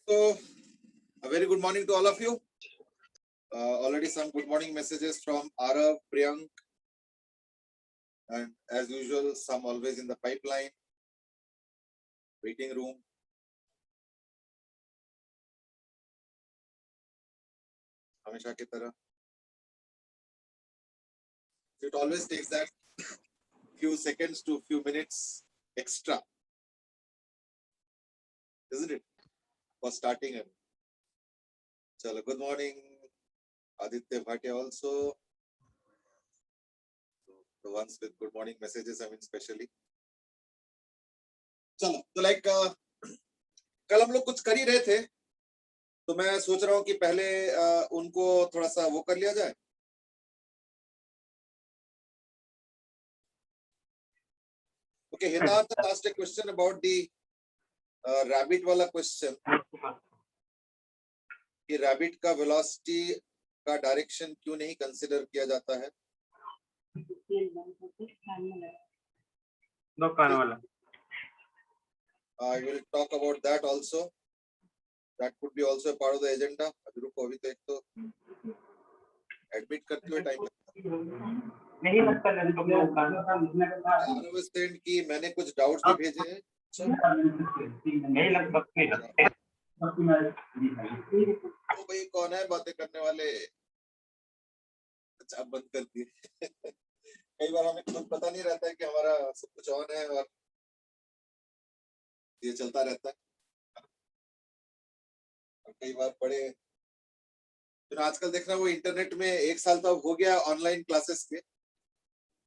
So, a very good morning to all of you. Already some good morning messages from Arav, Priyank, and as usual, some always in the pipeline, waiting room. हमेशा की तरह. It always takes that few seconds to few minutes extra, isn't it, for starting it. Chalo, good morning, Aditya Bhatia also. The ones with good morning messages, I mean, especially. चलो, तो like कल हम लोग कुछ कर ही रहे थे, तो मैं सोच रहा हूँ कि पहले उनको थोड़ा सा वो कर लिया जाए. Okay, Hitarth asked a question about the rabbit वाला question. कि rabbit का velocity का direction क्यों नहीं consider किया जाता है? दो कान वाला. I will talk about that also. That could be also a part of the agenda. अभी रुको, अभी तो एक तो admit करते हुए time नहीं लगता है कि मैंने कुछ doubts भी भेजे हैं. नहीं लगता. तो भाई कौन है बातें करने वाले? अच्छा, बंद कर दिए. कई बार हमें खुद पता नहीं रहता है कि हमारा सब कुछ ऑन है और ये चलता रहता है. और कई बार बड़े तो आजकल देखना वो इंटरनेट में 1 साल तो अब हो गया ऑनलाइन क्लासेस के,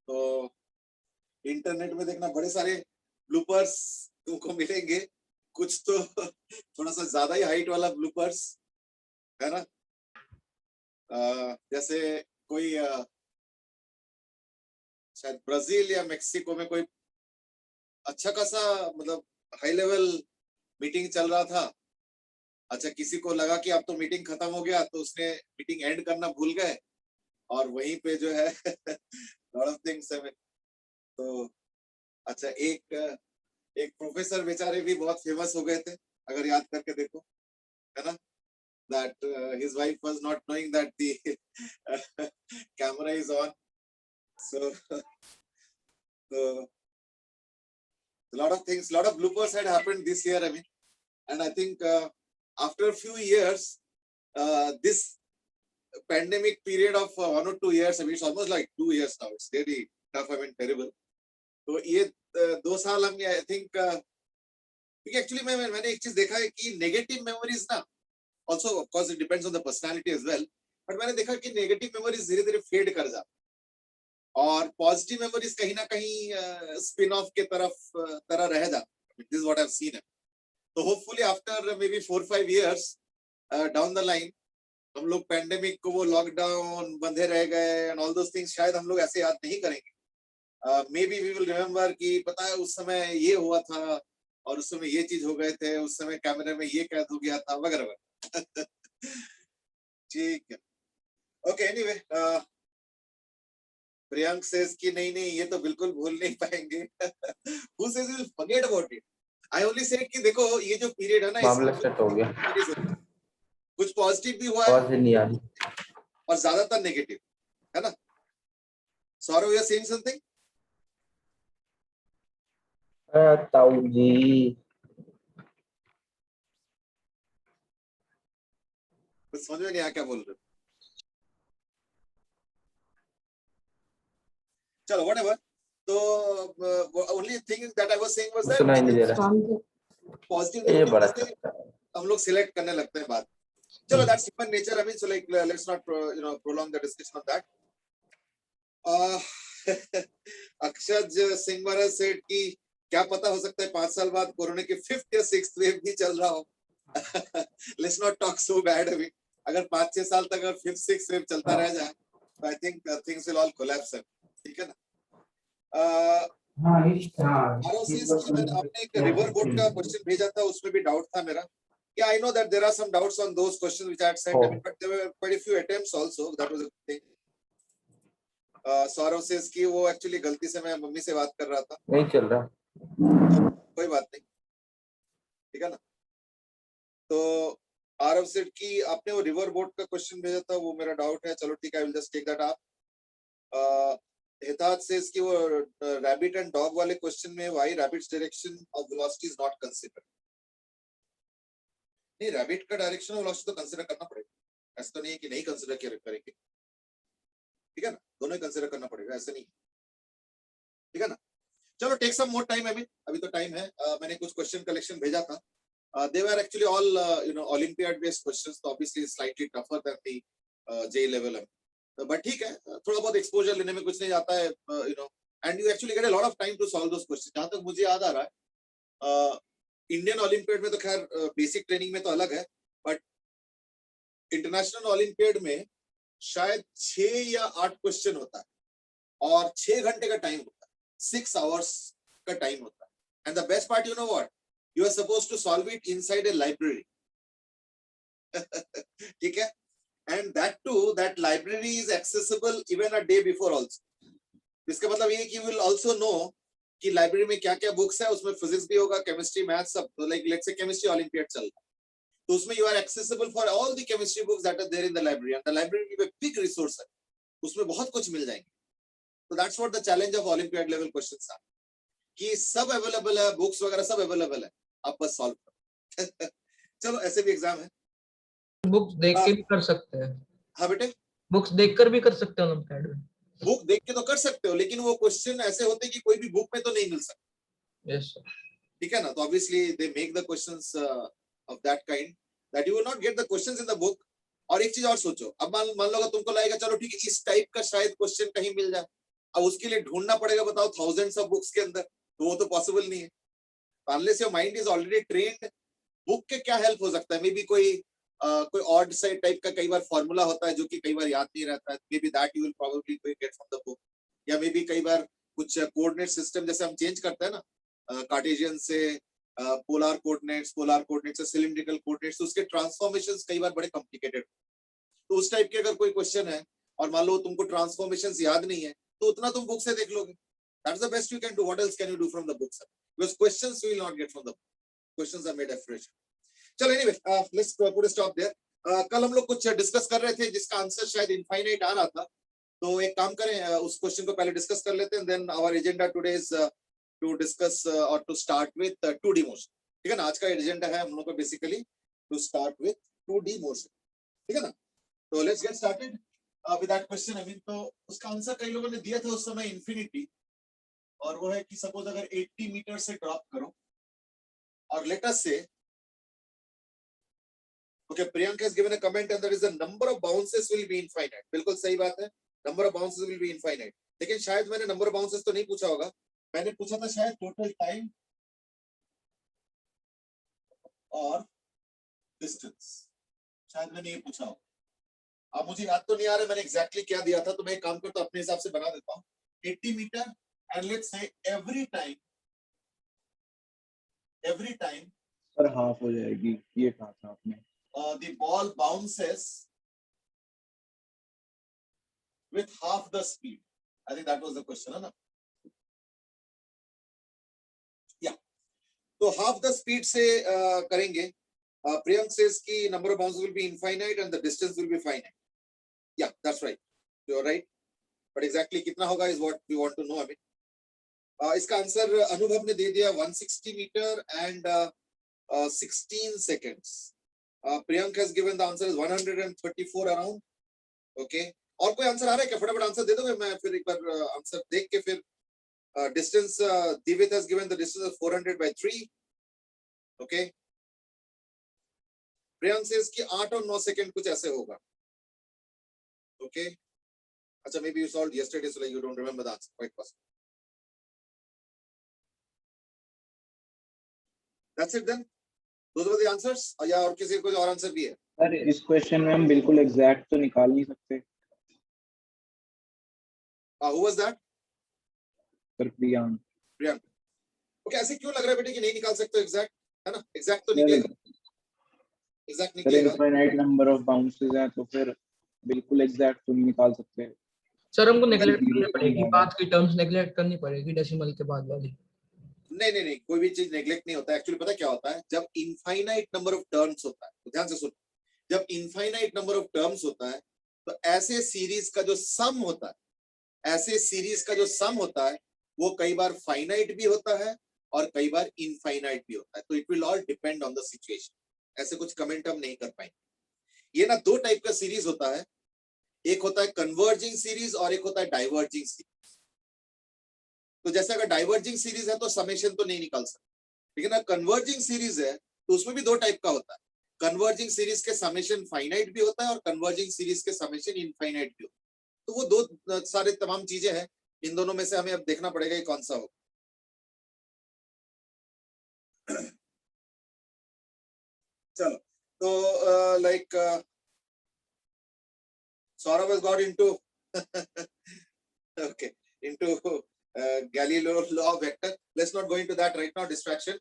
तो इंटरनेट में देखना बड़े सारे ब्लूपर्स तुमको मिलेंगे. कुछ तो थोड़ा सा ज्यादा ही हाइट वाला ब्लूपर्स है ना. जैसे कोई शायद ब्राजील या मेक्सिको में कोई अच्छा खासा मतलब हाई लेवल मीटिंग चल रहा था. अच्छा, किसी को लगा कि अब तो मीटिंग खत्म हो गया, तो उसने मीटिंग एंड करना भूल गए और वहीं पे जो है लॉट ऑफ थिंग्स है. तो अच्छा, एक प्रोफेसर बेचारे भी बहुत फेमस हो गए थे, अगर याद करके देखो, है ना. that his wife was not knowing that the camera is on, so a lot of things, lot of bloopers had happened this year, I mean, and I think after a few years, this pandemic period of 1 or 2 years, I mean, it's almost like 2 years now. It's really tough, I mean, terrible. तो ये 2 साल हम, I think क्योंकि actually मैंने एक चीज देखा है कि नेगेटिव मेमोरीज ना, also of course it depends on the personality as well, but मैंने देखा कि नेगेटिव मेमोरीज धीरे धीरे फेड कर जाती और पॉजिटिव मेमोरीज कहीं ना कहीं स्पिन ऑफ के तरह रह जाती. This is what I have seen. तो hopefully after maybe 4-5 years down the line हम लोग पैंडेमिक को, वो लॉकडाउन, बंधे रह गए एंड ऑल दोस थिंग्स, शायद हम लोग ऐसे याद नहीं करेंगे. Maybe we will remember कि पता है उस समय ये हुआ था और उस समय ये चीज हो गए थे, उस समय कैमरे में ये कैद हो गया था वगैरह. ठीक है. ओके, एनीवे, प्रियांक सेज कि नहीं ये तो बिल्कुल भूल नहीं पाएंगे. Who says you will forget about it? I only said कि देखो ये जो पीरियड है ना, मामला सेट हो गया. कुछ पॉजिटिव भी हुआ है नहीं आ रही और ज्यादातर नेगेटिव है ना. Sourav, you are saying something? ताऊ जी कुछ समझ में नहीं आया क्या बोल रहे हो. चलो whatever. तो only thing that I was saying was that सुनाई नहीं दे रहा. पॉजिटिव ये बड़ा हम लोग सिलेक्ट करने लगते हैं बात. चलो, that's human nature. I mean, so like let's not prolong the discussion on that. अक्षज Singh महाराज सेठ की क्या पता, हो सकता है 5 साल बाद कोरोना की 5th या 6th वेव भी चल रहा हो. Let's not talk so bad. अभी अगर 5-6 साल तक अगर 5th 6th वेव चलता रह जाए, तो I think things will all collapse. ठीक है ना. आपने एक रिवर बोट का क्वेश्चन भेजा था, उसमें भी डाउट था मेरा. Yeah, I know that there are some doubts on those questions which I had sent, I mean, but there were quite a few attempts also. That was a thing. Saurav says कि वो actually गलती से मैं mummy से बात कर रहा था. नहीं चल रहा. तो कोई बात नहीं, ठीक है ना. तो आरव सेठ की आपने वो रिवर बोट का क्वेश्चन भेजा था, वो मेरा डाउट है, चलो ठीक है, I will just take that up. हितात सेज कि वो रैबिट एंड डॉग वाले क्वेश्चन में why rabbit's direction of velocity is not considered. नहीं, रैबिट का डायरेक्शन ऑफ वेलोसिटी तो कंसीडर करना पड़ेगा, ऐसा तो नहीं है कि नहीं कंसीडर करेंगे, ठीक है ना, दोनों ही कंसीडर करना पड़ेगा, ऐसा नहीं, ठीक है ना। चलो टेक सम मोर टाइम, अभी तो टाइम है। मैंने कुछ क्वेश्चन कलेक्शन भेजा था, they were actually all Olympiad based questions, so obviously slightly tougher than the JEE level, but ठीक है, थोड़ा बहुत एक्सपोजर लेने में कुछ नहीं जाता है, and you actually get a lot of time to solve those questions। जहां तक मुझे याद आ रहा है, इंडियन ओलंपियाड में तो खैर बेसिक ट्रेनिंग में तो अलग है, बट इंटरनेशनल ओलंपियाड में शायद 6 या 8 क्वेश्चन होता है और 6 घंटे का टाइम होता है, 6 hours का टाइम होता है, and the best part, you know what, you are supposed to solve it inside a library। ठीक है, and that too, that library is accessible even a day before also। इसका मतलब ये कि you will also know कि library में क्या क्या बुक्स है, उसमें फिजिक्स भी होगा, केमिस्ट्री, मैथ, सब, तो like let's say chemistry olympiad चल रहा है, तो उसमें you are accessible for all the chemistry books that are there in the library, and the library is a big resource है, उसमें बहुत कुछ मिल जाएंगे। तो that's what the challenge of Olympiad level questions are, कि सब अवेलेबल है, books वगैरह सब अवेलेबल है, आप बस सॉल्व करो। चलो, ऐसे भी एग्जाम है, बुक्स देख के भी कर सकते हैं। हाँ बेटे, बुक्स देखकर भी कर सकते हैं ओलंपियाड में। बुक देख के तो कर सकते हो, लेकिन वो क्वेश्चन ऐसे होते हैं कि कोई भी बुक में तो नहीं मिल सकता। Yes sir. ठीक है ना, तो obviously they make the questions of that kind that you will not get the questions in the book. और एक चीज और सोचो, अब मान लो तुमको लगेगा चलो ठीक है, इस टाइप का शायद क्वेश्चन कहीं मिल जाए, अब उसके लिए ढूंढना पड़ेगा, बताओ, थाउजेंड्स ऑफ बुक्स के अंदर, तो वो तो पॉसिबल नहीं है। Unless your mind is already trained, book के क्या हेल्प हो सकता है, मे बी कोई ऑड साइड टाइप का कई बार फॉर्मूला होता है जो कि कई बार याद नहीं रहता है, may be that you will probably get from the book, या मे बी कई बार कुछ कोऑर्डिनेट सिस्टम जैसे हम चेंज करते हैं ना, कार्टेशियन से पोलर कोऑर्डिनेट्स से सिलिंड्रिकल कोऑर्डिनेट्स, तो उसके ट्रांसफॉर्मेशंस कई बार बड़े कॉम्प्लिकेटेड, तो उस टाइप के अगर कोई क्वेश्चन है और मान लो तुमको ट्रांसफॉर्मेशंस याद नहीं है, तो उतना तुम बुक से देख लोगे, that's the best you can do. What else can you do from the books, because questions you will not get from the book, questions are made afresh। चलो, anyway, let's put a stop there. कल हम लोग कुछ discuss कर रहे थे जिसका answer शायद इनफाइनाइट आ रहा था, तो एक काम करें, उस क्वेश्चन को पहले डिस्कस कर लेते हैं, then our agenda today is to discuss और to start with 2D motion. ठीक है ना, आज का एजेंडा है हम लोग का basically to start with 2D motion, ठीक है ना। तो let's get started with that question. I mean, तो उसका आंसर कई लोगों ने दिया था उस समय इंफिनिटी, और वो है कि सपोज अगर 80 मीटर से ड्रॉप करो और लेट अस से, okay, Priyanka has given a comment and that is the number of bounces will be infinite। बिल्कुल सही बात है, number of bounces will be infinite, लेकिन शायद मैंने number of bounces तो नहीं पूछा होगा, मैंने पूछा था शायद total time और distance, शायद मैंने ये पूछा होगा। अब मुझे याद तो नहीं आ रहा मैंने एग्जैक्टली क्या दिया था, तो मैं एक काम करता हूँ, अपने हिसाब से बना देता हूँ। 80 meter and let's say every time sir half हो जाएगी, ये कहा था आपने। The ball bounces with half the speed। I think that was the question, है ना? Yeah. तो half the speed से करेंगे। Priyank says कि number of bounces will be infinite and the distance will be finite। Yeah, that's right. You're right. But exactly कितना होगा is what we want to know अभी। इसका answer अनुभव ने दे दिया 160 metre and 16 seconds। Priyank has given the answer is 134 around। Okay, और कोई answer आ रहा है क्या? फटाफट आंसर दे दोगे, मैं फिर एक बार आंसर देख के फिर distance दिवित has given the distance of 400 by 3। Okay, Priyank says कि 8 और 9 सेकंड कुछ ऐसे होगा। Okay, अच्छा, maybe you solved yesterday so like you don't remember the answer, quite possible। That's it then, those were the answers, या और किसी को और आंसर भी है? सर इस क्वेश्चन में हम बिल्कुल एग्जैक्ट तो निकाल नहीं सकते। Who was that? Sir Priyank. Okay, ऐसे क्यों लग रहा है बेटे कि नहीं निकाल सकते एग्जैक्ट, है ना? एग्जैक्ट तो निकलेगा, एग्जैक्ट सर निकलेगा। इनफाइनाइट नंबर ऑफ बाउंसेस हैं, तो फिर बिल्कुल एग्जैक्ट तो नहीं निकाल सकते। सर हमको नेगलेक्ट करनी पड़ेगी, बाद की टर्म्स नेगलेक्ट करनी पड़ेगी, डेसिमल के बाद वाली। नहीं नहीं नहीं, कोई भी चीज नेग्लेक्ट नहीं होता। एक्चुअली पता क्या होता है, जब इनफाइनाइट नंबर ऑफ टर्म्स होता है, तो ध्यान से सुनो, जब इनफाइनाइट नंबर ऑफ टर्म्स होता है तो ऐसे सीरीज का जो सम होता है, ऐसे सीरीज का जो सम होता है वो कई बार फाइनाइट भी होता है और कई बार इनफाइनाइट भी होता है। तो it will all depend on the situation. ऐसे कुछ कमेंट हम नहीं कर पाएंगे। ये ना दो टाइप का सीरीज होता है, एक होता है कन्वर्जिंग सीरीज और एक होता है डाइवर्जिंग सीरीज। तो जैसे अगर डाइवर्जिंग सीरीज है तो समेशन तो नहीं निकाल सकते, लेकिन अगर कन्वर्जिंग सीरीज है तो उसमें भी दो टाइप का होता है। कन्वर्जिंग सीरीज के समेशन फाइनाइट भी होता है और कन्वर्जिंग सीरीज के समेशन इनफाइनाइट भी होता है। तो वो दो सारे तमाम चीजें हैं, इन दोनों में से हमें अब देखना पड़ेगा ये कौन सा हो। चलो, तो like Saurabh has got into okay, into Galileo law of vector. Let's not go into that right now, distraction.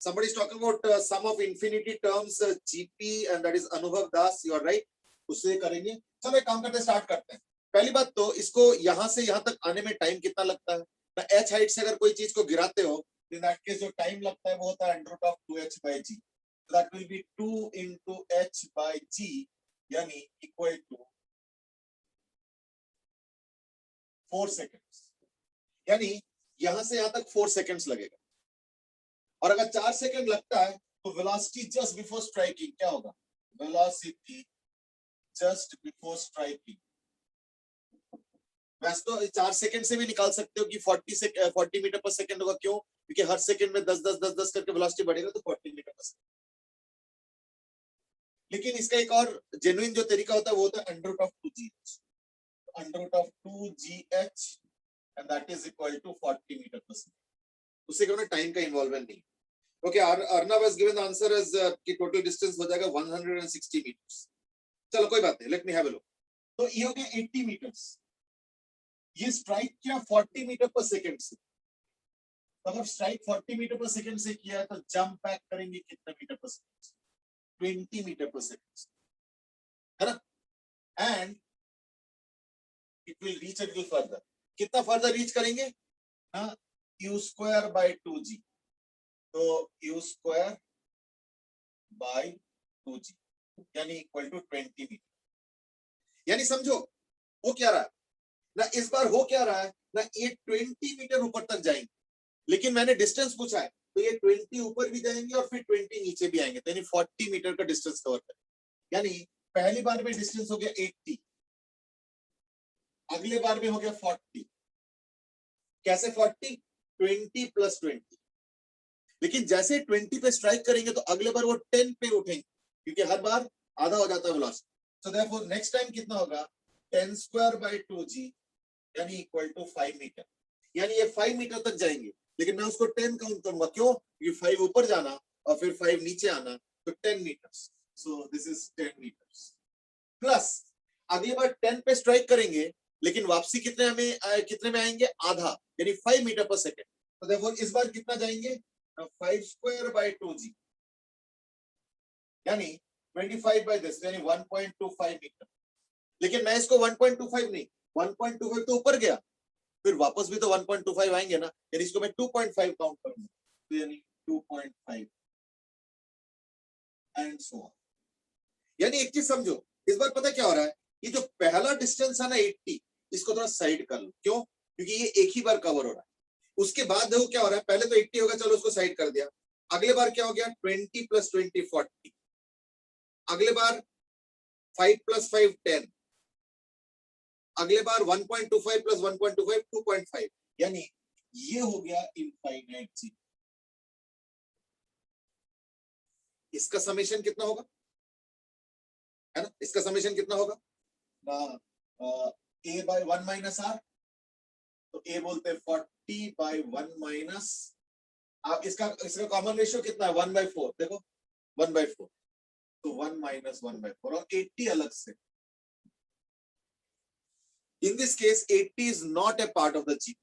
Somebody is talking about sum of infinity terms, GP, and that is Anubhav Das. You are right. उससे करेंगे। चलो एक काम करते start करते हैं। पहली बात तो इसको यहाँ से यहाँ तक आने में टाइम कितना लगता है ना, h हाइट से अगर कोई चीज को गिराते हो तो दैट केस जो टाइम लगता है वो होता है √2h/g। That will B 2 into h/g, यानी इक्वल टू 4 सेकेंड्स। यानी यहां से यहां तक 4 सेकेंड्स लगेगा। और अगर 4 सेकेंड लगता है तो वेलोसिटी जस्ट बिफोर स्ट्राइकिंग क्या होगा? वेलोसिटी जस्ट बिफोर स्ट्राइकिंग, वैसे तो 4 सेकेंड से भी निकाल सकते हो कि 40 मीटर पर सेकेंड होगा। क्यों? क्योंकि हर सेकेंड में 10 करके वेलोसिटी बढ़ेगा तो 40 मीटर पर सेकेंड। लेकिन इसका एक और जेन्युइन जो तरीका होता है वो होता है √2gh, √2gh, and that is equal to 40 meter per second. उससे क्या टाइम का इन्वॉल्वमेंट नहीं। Okay, Arnav has given the answer as कि टोटल डिस्टेंस हो जाएगा 160 मीटर्स। चलो कोई बात नहीं, let me have a look. तो ये हो गया 80 मीटर्स। ये स्ट्राइक किया 40 मीटर पर सेकेंड से। तो अगर स्ट्राइक 40 मीटर पर सेकेंड से किया है तो जंप बैक करेंगे कितने metre per second? 20 metre per second, है ना? And it will reach a little further. कितना फर्दर रीच करेंगे? हाँ, u²/2g। तो u² by 2g यानी इक्वल टू 20 मीटर। यानी समझो वो क्या रहा है ना, इस बार हो क्या रहा है ना, ये 20 मीटर ऊपर तक जाएंगे, लेकिन मैंने डिस्टेंस पूछा है तो ये 20 ऊपर भी जाएंगे और फिर 20 नीचे भी आएंगे, तो यानी 40 मीटर का डिस्टेंस कवर करेंगे। यानी पहली बार में डिस्टेंस हो गया 80, अगले बार में हो गया 40। कैसे 40? 20 + 20। लेकिन जैसे 20 पे स्ट्राइक करेंगे तो अगले बार वो 10 पे उठेंगे, क्योंकि हर बार आधा हो जाता है velocity. So therefore next time कितना होगा? 10²/2g यानी इक्वल टू 5 मीटर। यानी ये 5 मीटर तक जाएंगे, लेकिन मैं उसको 10 काउंट करूंगा। क्यों? क्योंकि 5 ऊपर जाना और फिर 5 नीचे आना, तो 10 meters. So this is 10 meters plus अगली बार 10 पे स्ट्राइक करेंगे, लेकिन वापसी कितने में आएंगे? आधा, यानी 5 मीटर पर सेकेंड। तो देखो इस बार कितना जाएंगे? 5²/2g यानी 25 by this, यानी 1.25 मीटर। लेकिन मैं इसको 1.25 नहीं, 1.25 तो ऊपर गया, फिर वापस भी तो 1.25 आएंगे ना, यानी इसको मैं 2.5 काउंट करूंगा, तो यानी 2.5 एंड सो ऑन। यानी एक चीज समझो, इस बार पता क्या हो रहा है, ये जो पहला डिस्टेंस है ना 80, इसको थोड़ा साइड कर लो। क्यों? क्योंकि ये एक ही बार कवर हो रहा है। उसके बाद देखो क्या हो रहा है, पहले तो 80 होगा, चलो उसको साइड कर दिया। अगले बार क्या हो गया? 20 + 20 40। अगले बार 5 + 5 10। अगले बार 1.25 + 1.25 2.5। यानी ये हो गया इनफाइनाइट जी। इसका समेशन कितना होगा? है ना, इसका समेशन कितना होगा? a/1 - r, तो a बोलते हैं 40/1 - आप इसका कॉमन रेशियो कितना है? 1/4। देखो 1/4, तो 1 - 1/4 और 80 अलग से। In this case 80 is not a part of the GP.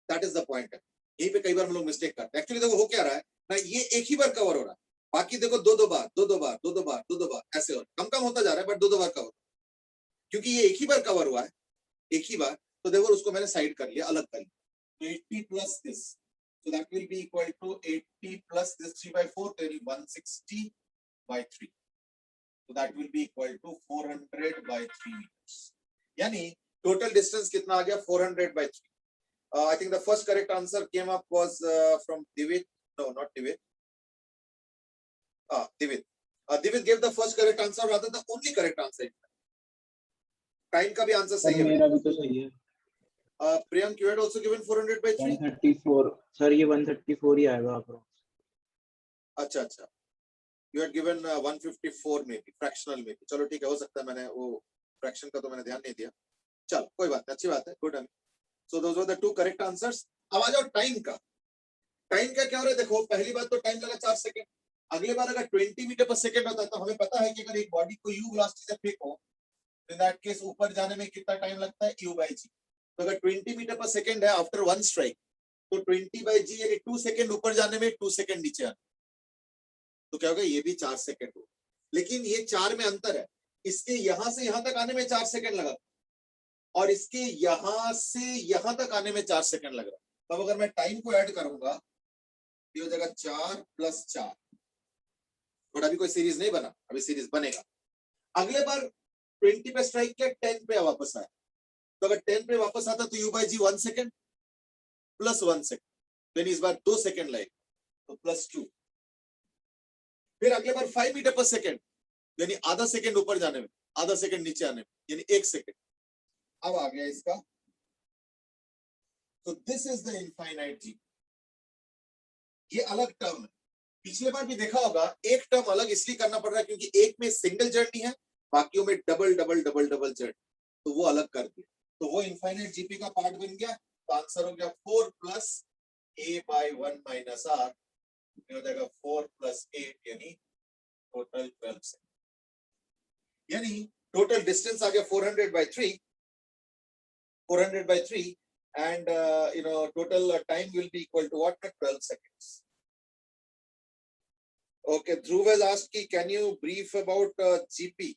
That is the point. यहीं पे कई बार हम लोग मिस्टेक करते हैं। एक्चुअली देखो हो क्या रहा है ना, ये एक ही बार कवर हो रहा है, बाकी देखो दो बार ऐसे हो रहा है, कम होता जा रहा है, बट दो बार कवर। क्योंकि ये एक ही बार कवर हुआ है, एक ही बार, तो देखो उसको मैंने साइड कर लिया, अलग कर लिया। 80 + this So that will be equal to 80 plus this 3 by 4, then 160 by 3. So that will be equal to 400 by 3 meters. Yani total distance kitna aa gaya? 400 by 3. I think the first correct answer came up was from Divit. No, not Divit. Divit. Divit gave the first correct answer, rather the only correct answer. Time का भी answer sir सही है. मेरा भी तो सही है. Priyank, you had also given 400 by 3. 134 sir, ये 134 ही आएगा आपको. अच्छा अच्छा. You had given 154 maybe, fractional maybe. चलो ठीक है, हो सकता है मैंने वो fraction का तो मैंने ध्यान नहीं दिया. चल कोई बात नहीं, अच्छी बात है. Good. So those were the two correct answers. अब आ जाओ टाइम का. टाइम का क्या हो रहा है? देखो, पहली बात तो टाइम लगा 4 सेकंड. अगली बार अगर 20 मीटर पर सेकंड होता है तो हमें पता है कि अगर एक बॉडी को u वेलोसिटी से फेंको, in that case ऊपर जाने में कितना टाइम लगता है? u by g. तो अगर 20 मीटर पर सेकंड है आफ्टर वन स्ट्राइक, तो 20 by g यानी 2 सेकंड ऊपर जाने में, 2 सेकंड नीचे आने. तो क्या होगा? ये भी 4 सेकंड होगा. लेकिन ये 4 में अंतर है. इसके यहां से यहां तक आने में 4 सेकंड लगा और इसके यहां से यहां तक आने में 4 सेकंड लग रहा है. तब अगर मैं टाइम को ऐड करूंगा, ये हो जाएगा 4 + 4. और अभी कोई सीरीज नहीं बना, अभी सीरीज बनेगा. अगले बार 20 पे स्ट्राइक किया, 10 पे वापस आया. तो अगर 10 पे वापस आता तो u by g 1 second plus 1 second. Then इस बार 2 सेकंड लगेगा, तो +2. फिर अगले बार 5 मीटर पर सेकंड, यानी आधा सेकंड ऊपर जाने में, आधा सेकंड नीचे आने में, यानी 1 सेकंड. अब आ गया इसका. तो दिस इज द इनफाइनाइट जी. ये अलग टर्म है. पिछले बार भी देखा होगा, एक टर्म अलग इसलिए करना पड़ रहा है क्योंकि एक में सिंगल जर्नी है, बाकियों में double double double double journey, तो वो अलग कर दिया. तो वो इनफाइनाइट जीपी का पार्ट बन गया. तो आंसर हो गया 4 + a by 1 - r. ये हो जाएगा 4 + 8, यानी टोटल 12 सेकंड. यानी टोटल डिस्टेंस आ गया 400 by 3. 400 by 3 and total time will be equal to what? 12 seconds. Okay, Dhruv has asked, can you brief about GP?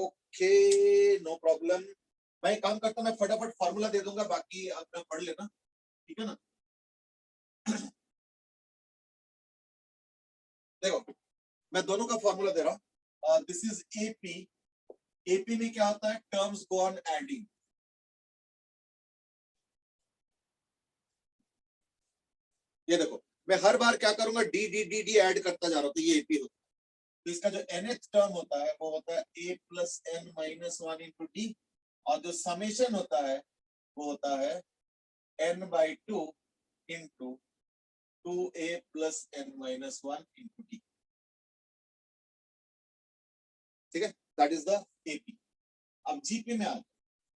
Okay, no problem. मैं एक काम करता हूं, मैं फटाफट फार्मूला दे दूंगा, बाकी आप पढ़ लेना, ठीक है ना? देखो, मैं दोनों का फार्मूला दे रहा हूं. This is AP. AP में क्या होता है? Terms go on adding. ये देखो, मैं हर बार क्या करूंगा? D D D D add करता जा रहा हूं, तो ये AP होता है. तो इसका जो nth टर्म होता है वो होता है a + n - 1 × d, और जो समेशन होता है वो होता है n/2 × 2a + n - 1 × d. ठीक है, दैट इज द AP. अब जीपी में आ,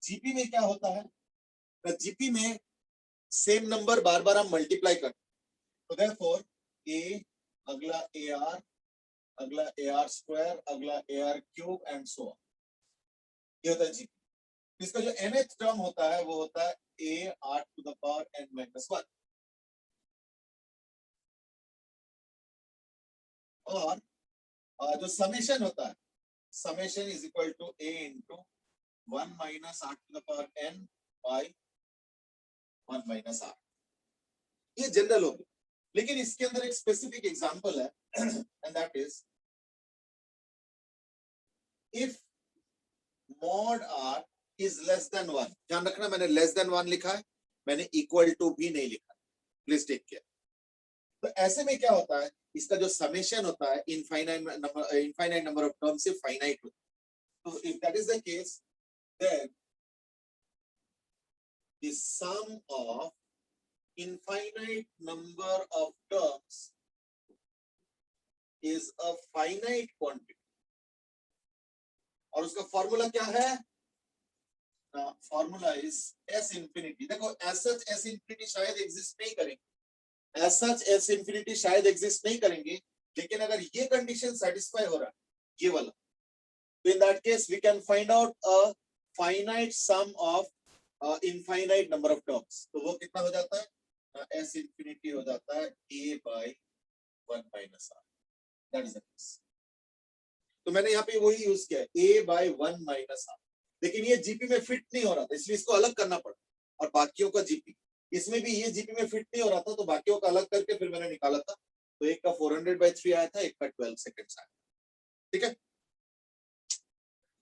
जीपी में क्या होता है? जीपी में सेम नंबर बार बार हम मल्टीप्लाई करते हैं. तो देयरफॉर a, अगला AR, अगला AR², अगला AR³ एंड सो ऑन. ये होता है जीपी. इसका जो nth टर्म होता है वो होता है a 8⁻n - 1. और जो समेशन होता है, summation is equal to a × 1 - 8⁻n / 1 - r. ये जनरल हो गया. लेकिन इसके अंदर एक स्पेसिफिक एग्जांपल है, and that is if mod r is less than 1. ध्यान रखना, मैंने less than 1 लिखा है, मैंने equal to भी नहीं लिखा. Please take care. तो ऐसे में क्या होता है? इसका जो समेशन होता है इनफाइनाइट नंबर ऑफ टर्म से फाइनाइट होता है. तो if that is the case, then the sum of infinite number of terms is a finite quantity. और उसका फॉर्मूला क्या है? Formula is S infinity. देखो, as such S infinity शायद एग्जिस्ट नहीं करेंगे, as such S infinity शायद exist नहीं करेंगे, लेकिन अगर ये कंडीशन सेटिस्फाई हो रहा है, ये वाला, तो in that case we can find out a finite sum of infinite number of terms. तो वो कितना हो जाता है? S infinity हो जाता है a by 1 - r. That is the case. तो मैंने यहाँ पे वही यूज किया है, a by 1 - r. लेकिन ये जीपी में फिट नहीं हो रहा था, इसलिए इसको अलग करना पड़ा, और बाकियों का जीपी. इसमें भी ये जीपी में फिट नहीं हो रहा था, तो बाकियों का अलग करके फिर मैंने निकाला था। तो एक का 400/3 आया था, एक का 12 सेकंड्स आया। ठीक है,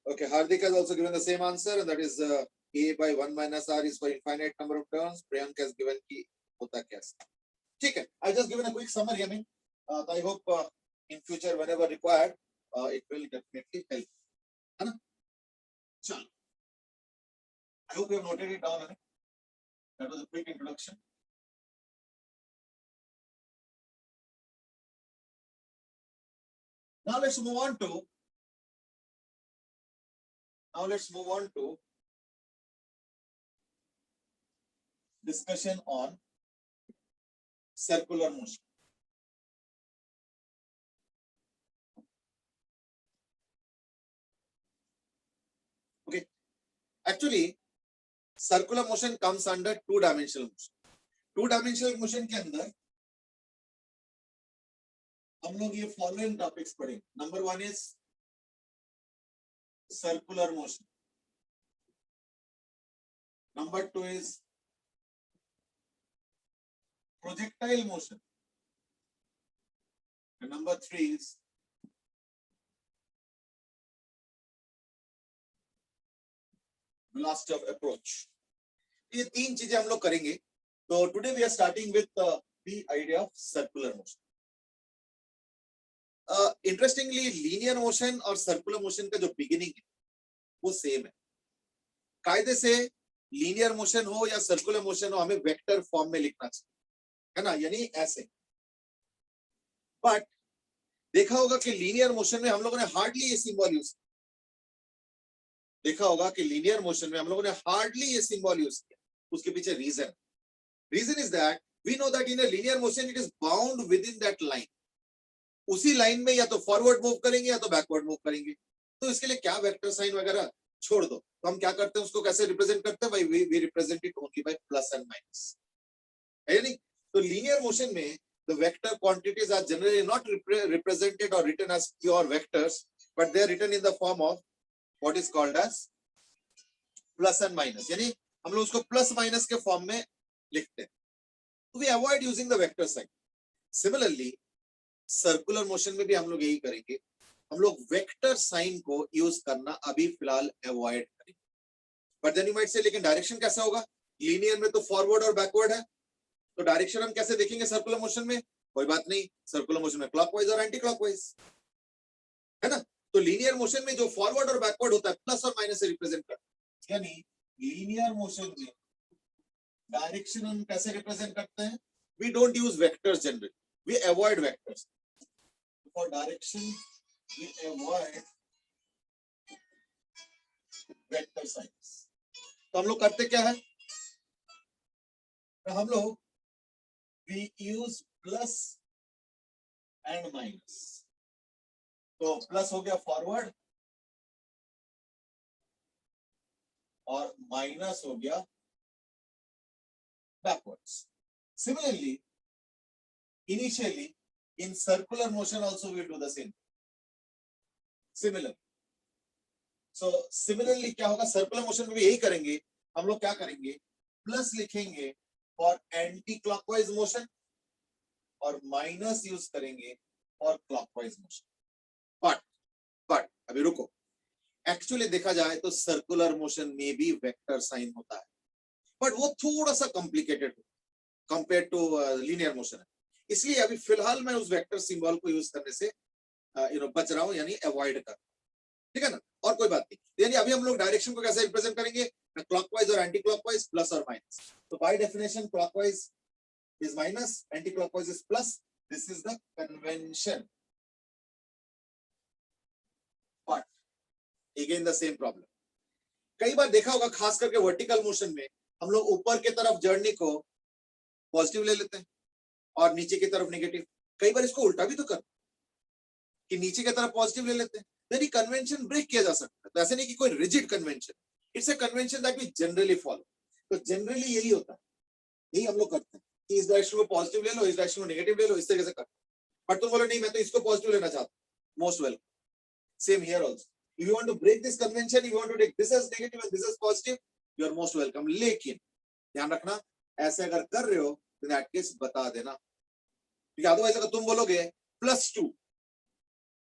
okay, Hardik has also given the same answer, and that is a by 1 minus r is for infinite number of terms. Priyank has given ki hota kya है। ठीक है, I just given a quick summary. I mean, I hope in future whenever required, it will definitely help. है ना? चलो, I hope you have noted it down. That was a quick introduction. Now let's move on to discussion on circular motion. Okay, actually circular motion comes under two-dimensional motion. Two-dimensional motion के अंदर हम लोग ये following topics पढ़ेंगे. Number 1 is circular motion. Number 2 is projectile motion. And number 3 is velocity of approach. ये तीन चीजें हम लोग करेंगे. तो today we are starting with the idea of circular motion. Interestingly, linear motion और circular motion का जो beginning है वो सेम है. कायदे से linear motion हो या circular motion हो, हमें वेक्टर फॉर्म में लिखना चाहिए, है ना, यानी ऐसे. बट देखा होगा कि linear motion में हम लोगों ने हार्डली ये सिंबल यूज किया. देखा होगा कि linear motion में हम लोगों ने हार्डली ये सिंबल यूज किया. उसके पीछे reason is that we know that in a linear motion it is bound within that line. उसी लाइन में या तो फॉरवर्ड मूव करेंगे या तो बैकवर्ड मूव करेंगे. तो इसके लिए क्या वेक्टर साइन वगैरह छोड़ दो. तो हम क्या करते हैं, उसको कैसे रिप्रेजेंट करते हैं भाई, we represent it only by plus and minus, है नहीं. तो लीनियर मोशन में the vector quantities are generally not represented or written as pure vectors, but they are written in the form of what is called as plus and minus. यानी हम लोग उसको plus minus के form में लिखते हैं. We avoid using the vector sign. Similarly, circular motion में भी हम लोग यही करेंगे. हम लोग वेक्टर साइन को यूज करना अभी फिलहाल अवॉइड करेंगे. बट देन यू माइट से लेकिन डायरेक्शन कैसा होगा. लीनियर में तो फॉरवर्ड और बैकवर्ड है, तो डायरेक्शन हम कैसे देखेंगे सर्कुलर मोशन में. कोई बात नहीं, सर्कुलर मोशन में क्लॉकवाइज और एंटी क्लॉकवाइज, है ना. तो लीनियर मोशन में जो फॉरवर्ड और बैकवर्ड होता है प्लस और माइनस से रिप्रेजेंट करता है. यानी लीनियर मोशन में डायरेक्शन हम कैसे रिप्रेजेंट करते हैं. We don't use vectors generally, we avoid vectors. For direction, we avoid vector signs. तो हम लोग करते क्या है, तो हम लोग we use plus and minus. तो प्लस हो गया फॉरवर्ड और माइनस हो गया backwards. Similarly, initially in circular motion also we do the same. Similar. So similarly क्या होगा, circular motion में भी यही करेंगे. हम लोग क्या करेंगे, प्लस लिखेंगे for anti clockwise motion और माइनस यूज करेंगे for clockwise motion. but अभी रुको, एक्चुअली देखा जाए तो सर्कुलर मोशन में भी वेक्टर साइन होता है, बट वो थोड़ा सा complicated compare to linear motion है. इसलिए अभी फिलहाल मैं उस वेक्टर सिंबल को यूज करने से बच रहा हूं, यानी अवॉइड कर. ठीक है ना, और कोई बात नहीं. यानी अभी हम लोग डायरेक्शन को कैसे रिप्रेजेंट करेंगे, क्लॉकवाइज और एंटी क्लॉकवाइज, प्लस और माइनस. तो by definition clockwise is minus, anti clockwise is plus. This is the convention. But again the same problem. कई बार देखा होगा खास करके वर्टिकल मोशन में हम लोग ऊपर की तरफ जर्नी को पॉजिटिव ले लेते हैं और नीचे की तरफ नेगेटिव. कई बार इसको उल्टा भी तो कर कि नीचे की तरफ पॉजिटिव ले लेते हैं. यानी कन्वेंशन ब्रेक किया जा सकता है. तो ऐसे नहीं कि कोई rigid convention, it's a convention that we generally follow. तो जनरली यही होता है, यही हम लोग करते हैं कि इस डायरेक्शन में पॉजिटिव ले लो, इस डायरेक्शन में नेगेटिव ले लो, इस तरीके से करते हैं. बट तुम बोलो नहीं मैं तो इसको पॉजिटिव लेना चाहता हूं, most welcome. Same here also. If you want to break this convention, if you want to take this as negative and this as positive, you are most welcome. लेकिन ध्यान रखना, ऐसे अगर कर रहे हो तो दैट केस बता देना, क्योंकि अदरवाइज अगर तुम बोलोगे +2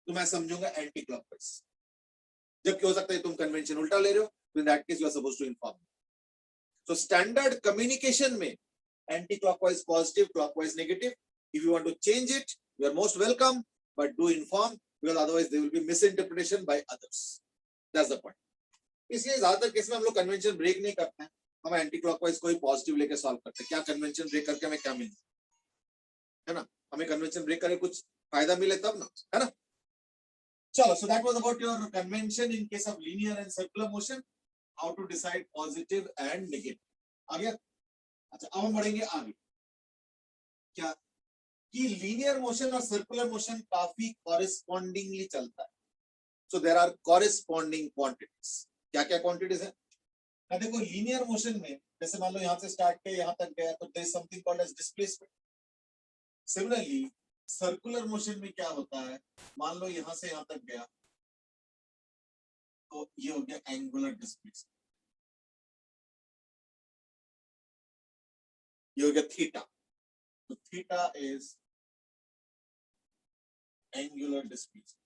तो मैं समझूंगा एंटी क्लॉकवाइज, जबकि हो सकता है तुम कन्वेंशन उल्टा ले रहे हो, तो in that case you are supposed to inform. So standard communication में anti clockwise positive, clockwise negative, if you want to change it you are most welcome, but do inform because otherwise there will be misinterpretation by others, that's the point. इसलिए ज्यादातर case में हम लोग convention break नहीं करते हैं, हम anti clockwise को ही पॉजिटिव लेके सॉल्व करते हैं। क्या कन्वेंशन ब्रेक करके हमें क्या मिले, है ना, हमें कन्वेंशन ब्रेक करके कुछ फायदा मिले तब ना, है ना। चलो, so that was about your convention in case of linear and circular motion, how to decide positive and negative। आ गया? अच्छा, अब हम बढ़ेंगे आगे। क्या कि लीनियर मोशन और सर्कुलर मोशन काफी कॉरेस्पॉन्डिंगली चलता है, so there are corresponding quantities. क्या क्या क्वांटिटीज है? ना देखो, लीनियर मोशन में जैसे मान लो यहाँ से स्टार्ट किया यहाँ तक गया तो there is something called as displacement. Similarly circular motion में क्या होता है, मान लो यहाँ से यहाँ तक गया तो ये हो गया एंगुलर डिस्प्लेसमेंट, ये हो गया थीटा, तो theta is angular displacement.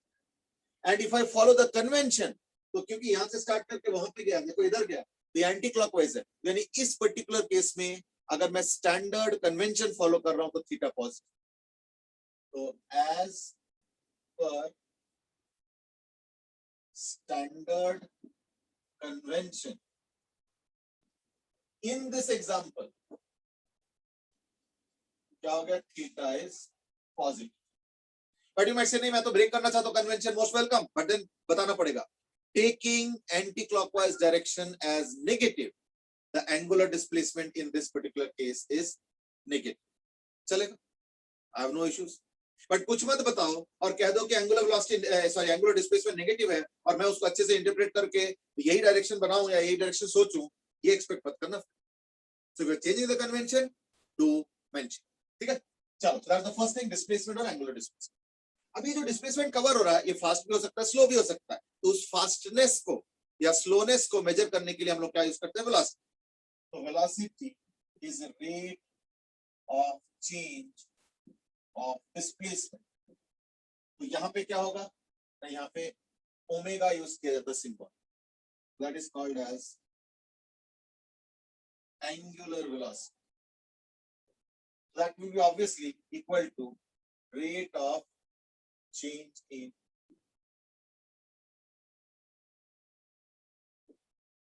And if I follow the convention, तो क्योंकि यहां से स्टार्ट करके वहां पे गया, देखो इधर गया तो एंटी क्लॉकवाइज है, यानी इस पर्टिकुलर केस में अगर मैं स्टैंडर्ड कन्वेंशन फॉलो कर रहा हूं तो थीटा पॉजिटिव। तो as per standard convention in this example क्या हो गया, theta is positive. But you might say नहीं, मैं तो ब्रेक करना चाहता हूं convention, most welcome, but then बताना पड़ेगा taking anti-clockwise direction as negative, the angular displacement in this particular case is negative। चलेगा, I have no issues। But कुछ मत बताओ और कह दो कि angular velocity sorry angular displacement negative है और मैं उसको अच्छे से इंटरप्रेट करके यही डायरेक्शन बनाऊं या यही डायरेक्शन सोचूं, ये एक्सपेक्ट मत करना। So we are changing the convention to mention, ठीक है। चलो, so that's the first thing, displacement और angular displacement। अभी जो डिस्प्लेसमेंट कवर हो रहा है ये फास्ट भी हो सकता है, स्लो भी हो सकता है, तो उस फास्टनेस को या स्लोनेस को मेजर करने के लिए हम लोग क्या यूज करते हैं, वेलोसिटी। तो velocity is rate of change of displacement. तो यहाँ पे क्या होगा, तो यहाँ पे ओमेगा यूज किया जाता है symbol, that is called as angular velocity, that will be obviously equal to rate of change in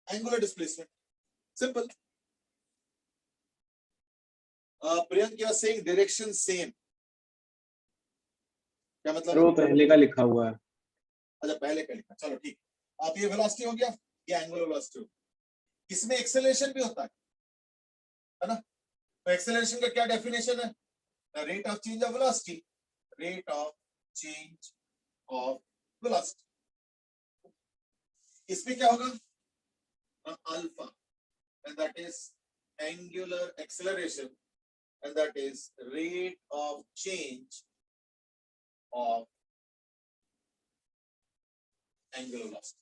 angular displacement, simple। Priyank, you are saying direction same, क्या मतलब? वो पहले का लिखा हुआ है। अच्छा, पहले का लिखा, चलो ठीक। आप ये वेलोसिटी हो गया, ये एंगुलर वेलोसिटी हो गया। इसमें एक्सेलरेशन भी होता है ना, तो एक्सेलरेशन का क्या डेफिनेशन है, rate of change of velocity, rate of change of velocity। इसमें क्या होगा, alpha, and that is angular acceleration, and that is rate of change of angular velocity।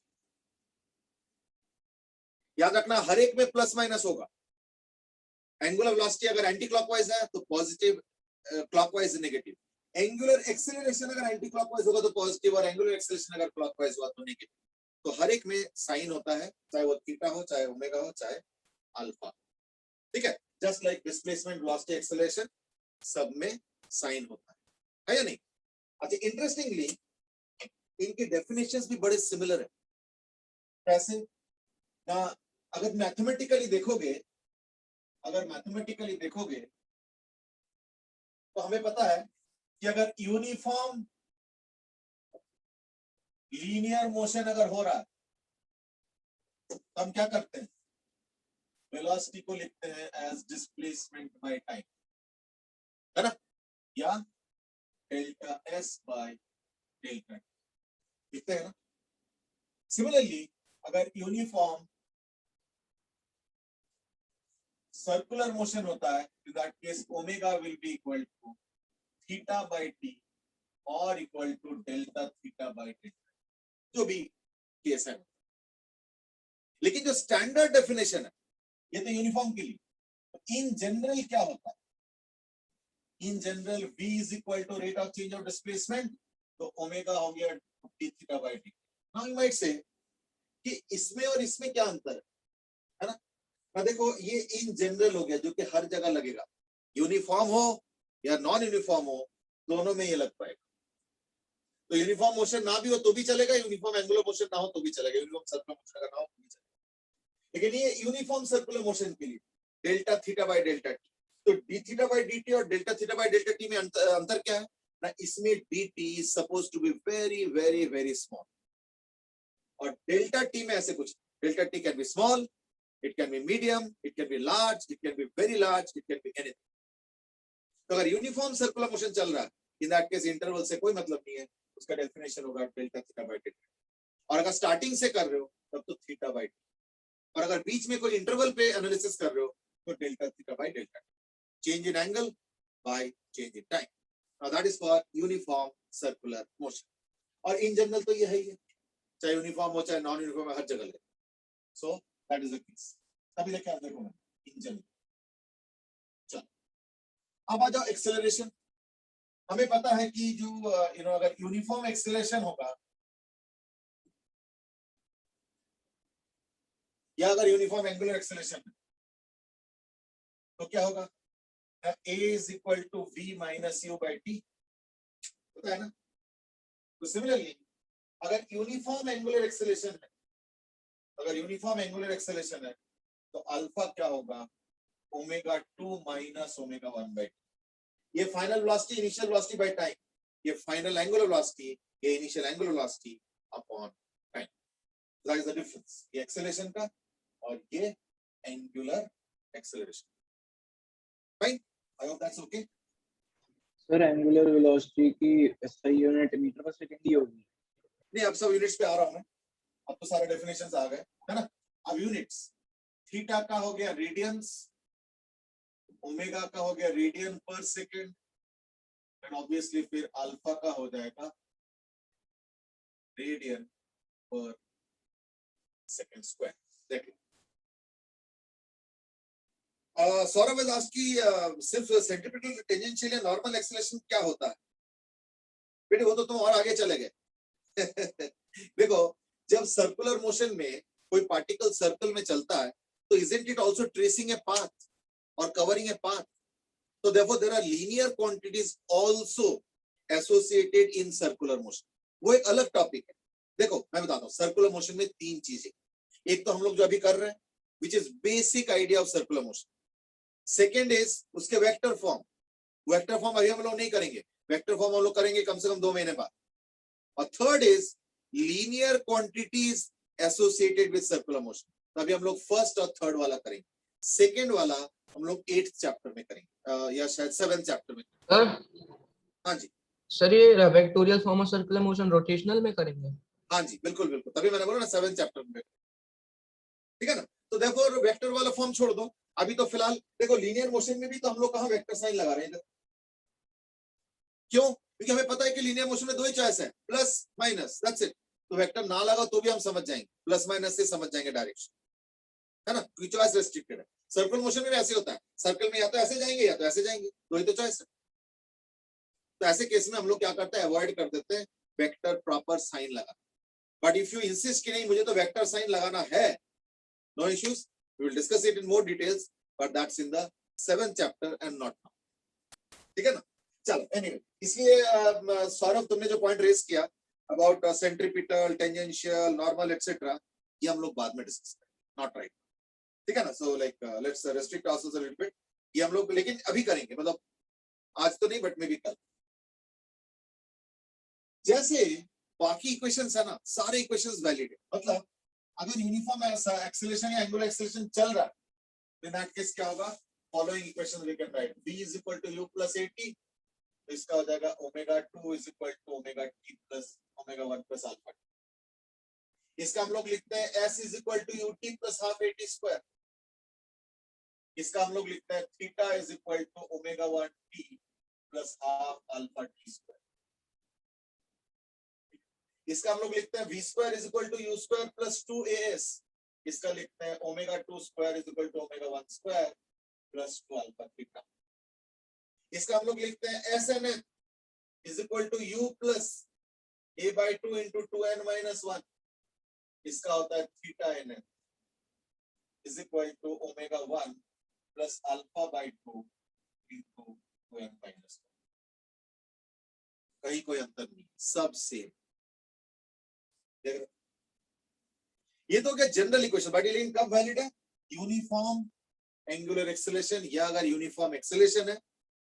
याद रखना हर एक में प्लस माइनस होगा। एंगुलर वेलोसिटी अगर एंटी क्लॉकवाइज है तो positive, clockwise negative. Angular acceleration अगर एंटी क्लॉकवाइज होगा तो पॉजिटिव, और एंगुलर एक्सेलरेशन अगर क्लॉकवाइज हुआ तो नेगेटिव। तो हर एक में साइन होता है, चाहे वो थीटा हो, चाहे ओमेगा हो, चाहे अल्फा, ठीक है। Just like displacement, velocity, acceleration, सब में साइन होता है या नहीं। अच्छा, इंटरेस्टिंगली इनके डेफिनेशंस भी बड़े सिमिलर है। कैसे ना, अगर मैथमेटिकली देखोगे तो हमें पता है कि अगर यूनिफॉर्म लीनियर मोशन अगर हो रहा है तो हम क्या करते हैं, वेलोसिटी को लिखते हैं एज डिस्प्लेसमेंट बाय टाइम, है ना, या डेल्टा एस बाय डेल्टा लिखते हैं ना। सिमिलरली अगर यूनिफॉर्म सर्कुलर मोशन होता है, in that case omega will be equal to theta by t or equal to delta theta by delta, जो भी केस है। लेकिन जो स्टैंडर्ड डेफिनेशन है ये तो यूनिफॉर्म के लिए, इन जनरल क्या होता है? In general v is equal to rate of change of displacement, तो ओमेगा हो गया d theta by dt। Now you might say कि इसमें और इसमें क्या अंतर है ना? तो देखो ये इन जनरल हो गया जो कि हर जगह लगेगा, यूनिफॉर्म हो या नॉन यूनिफॉर्म हो, दोनों में ये लग पाएगा। तो यूनिफॉर्म मोशन ना भी हो तो भी चलेगा, यूनिफॉर्म एंगुलर मोशन ना हो तो भी चलेगा, यूनिफॉर्म सर्कुलर मोशन अगर ना हो तो भी चलेगा। लेकिन ये यूनिफॉर्म सर्कुलर मोशन के लिए delta theta by delta T, तो D theta by D T और delta theta by delta T में अंतर क्या है ना? इसमें D T is suppose to be very very very small, और डेल्टा टी में ऐसे कुछ, delta T can be small, it can be medium, it can be large, it can be very large, it can be anything. तो अगर uniform circular motion चल रहा है, in that case interval से कोई मतलब नहीं है, उसका डेफिनेशन होगा डेल्टा थीटा बाय डेल्टा। और अगर स्टार्टिंग से कर रहे हो तब तो थीटा बाय टी, और अगर बीच में कोई इंटरवल पे एनालिसिस कर रहे हो तो delta theta by delta, change in angle by change in time. Now that is for uniform circular motion. और इन जनरल तो ये है ही है, चाहे यूनिफॉर्म हो चाहे नॉन यूनिफॉर्म, हर जगह लगे। So that is the case. तभी लेके आप देखो इन जनरल। चलो अब आ जाओ एक्सेलरेशन। हमें पता है कि जो अगर यूनिफॉर्म एक्सेलरेशन होगा या अगर यूनिफॉर्म एंगुलर एक्सेलरेशन है तो क्या होगा? a is equal to v minus u by t, पता है ना? तो सिमिलरली अगर यूनिफॉर्म एंगुलर एक्सेलरेशन है, अगर यूनिफॉर्म एंगुलर एक्सेलरेशन है तो अल्फा क्या होगा? Omega 2 minus omega 1 by T. ये final velocity, initial velocity by time, ये फाइनल एंगुलर वेलोसिटी, ये initial angular velocity upon time. That is the difference, ये एक्सेलरेशन का और ये angular acceleration. Fine, I hope that's okay. Sir angular velocity की SI unit metre पर second ही होगी। नहीं, अब सब यूनिट्स पे आ रहा हूं मैं, अब तो सारे डेफिनेशंस आ गए है ना। अब यूनिट्स, थीटा का हो गया रेडियंस, ओमेगा का हो गया रेडियन पर सेकंड, एंड ऑब्वियसली फिर अल्फा का हो जाएगा रेडियन पर सेकंड स्क्वायर। देखिए सौरभ इज आस्क्ड कि सिर्फ सेंट्रीपिटल टेंजेंशियल या नॉर्मल एक्सेलरेशन क्या होता है? बेटे वो तो तुम और आगे चले गए। देखो जब सर्कुलर मोशन में कोई पार्टिकल सर्कल में चलता है तो isn't it also tracing a path और covering a path? So therefore there are linear quantities also associated in circular motion. वो एक अलग टॉपिक है। देखो मैं बताता हूँ, सर्कुलर मोशन में तीन चीजें, एक तो हम लोग जो अभी कर रहे हैं which is basic idea of circular motion. Second is उसके वेक्टर फॉर्म, वेक्टर फॉर्म अभी हम लोग नहीं करेंगे, वेक्टर फॉर्म हम लोग करेंगे कम से कम 2 महीने बाद। और third is linear quantities associated with circular motion, तभी हम लोग फर्स्ट और थर्ड वाला करेंगे, सेकेंड वाला हम लोग 8th चैप्टर में करेंगे या शायद 7th चैप्टर में। सर हाँ जी, सर ये vectorial form of circular motion rotational में करेंगे? हाँ जी बिल्कुल बिल्कुल, तभी मैंने बोला ना 7th चैप्टर में, ठीक है ना। तो देयरफॉर वेक्टर वाला फॉर्म छोड़ दो अभी, तो फिलहाल देखो लीनियर मोशन में भी तो हम लोग कहाँ वेक्टर साइन लगा रहे हैं, क्यों? क्योंकि हमें पता है कि लीनियर मोशन में दो ही चॉइस है, प्लस माइनस, दैट्स इट। तो वेक्टर ना लगा तो भी हम समझ जाएंगे, प्लस माइनस से समझ जाएंगे डायरेक्शन, है ना, क्योंकि चॉइस रेस्ट्रिक्टेड है। सर्कुलर मोशन में भी ऐसे होता है, सर्कल में या तो ऐसे जाएंगे या तो ऐसे जाएंगे, दो ही तो चॉइस है। तो ऐसे केस में हम लोग क्या करते हैं, अवॉइड कर देते हैं वेक्टर प्रॉपर साइन लगा। बट इफ यू इंसिस्ट कि नहीं मुझे तो वेक्टर साइन लगाना है, no issues, we will discuss it in more details, but that's in the 7th chapter and not now, ठीक है ना। चलो एनीवे, इसलिए सौरभ तुमने जो पॉइंट रेज किया about centripetal, tangential, normal etcetera, ये हम लोग बाद में डिस्कस करेंगे, नॉट राइट, ठीक है ना। So like let's restrict ourselves a little bit, ये हम लोग लेकिन अभी करेंगे, मतलब आज तो नहीं बट मे बी कल। जैसे बाकी इक्वेशंस है ना, सारे इक्वेशंस वैलिड है, मतलब अगर यूनिफॉर्म एक्सेलरेशन या एंगुलर एक्सेलरेशन चल रहा है इन दैट केस क्या होगा, following equation we can write, v is equal to u plus at, तो इसका हो जाएगा omega 2 is equal to omega t plus omega 1 plus alpha. इसका हम लोग लिखते हैं s is equal to ut plus half at square. इसका हम लोग लिखते हैं theta is equal to omega 1 t plus half alpha t square. इसका हम लोग लिखते हैं v square is equal to u square plus 2as। इसका लिखते हैं omega 2 square is equal to omega 1 square plus 2 alpha theta. इसका हम लोग लिखते हैं s n n is equal to u plus a by 2 into 2n minus 1। इसका होता है theta n n is equal to omega 1 plus alpha by 2 into 2n minus 1। कहीं कोई अंतर नहीं, सब सेम। ये तो क्या जनरल इक्वेशन, बट ये कब वैलिड है? यूनिफॉर्म एंगुलर एक्सेलरेशन, या अगर यूनिफॉर्म एक्सेलरेशन है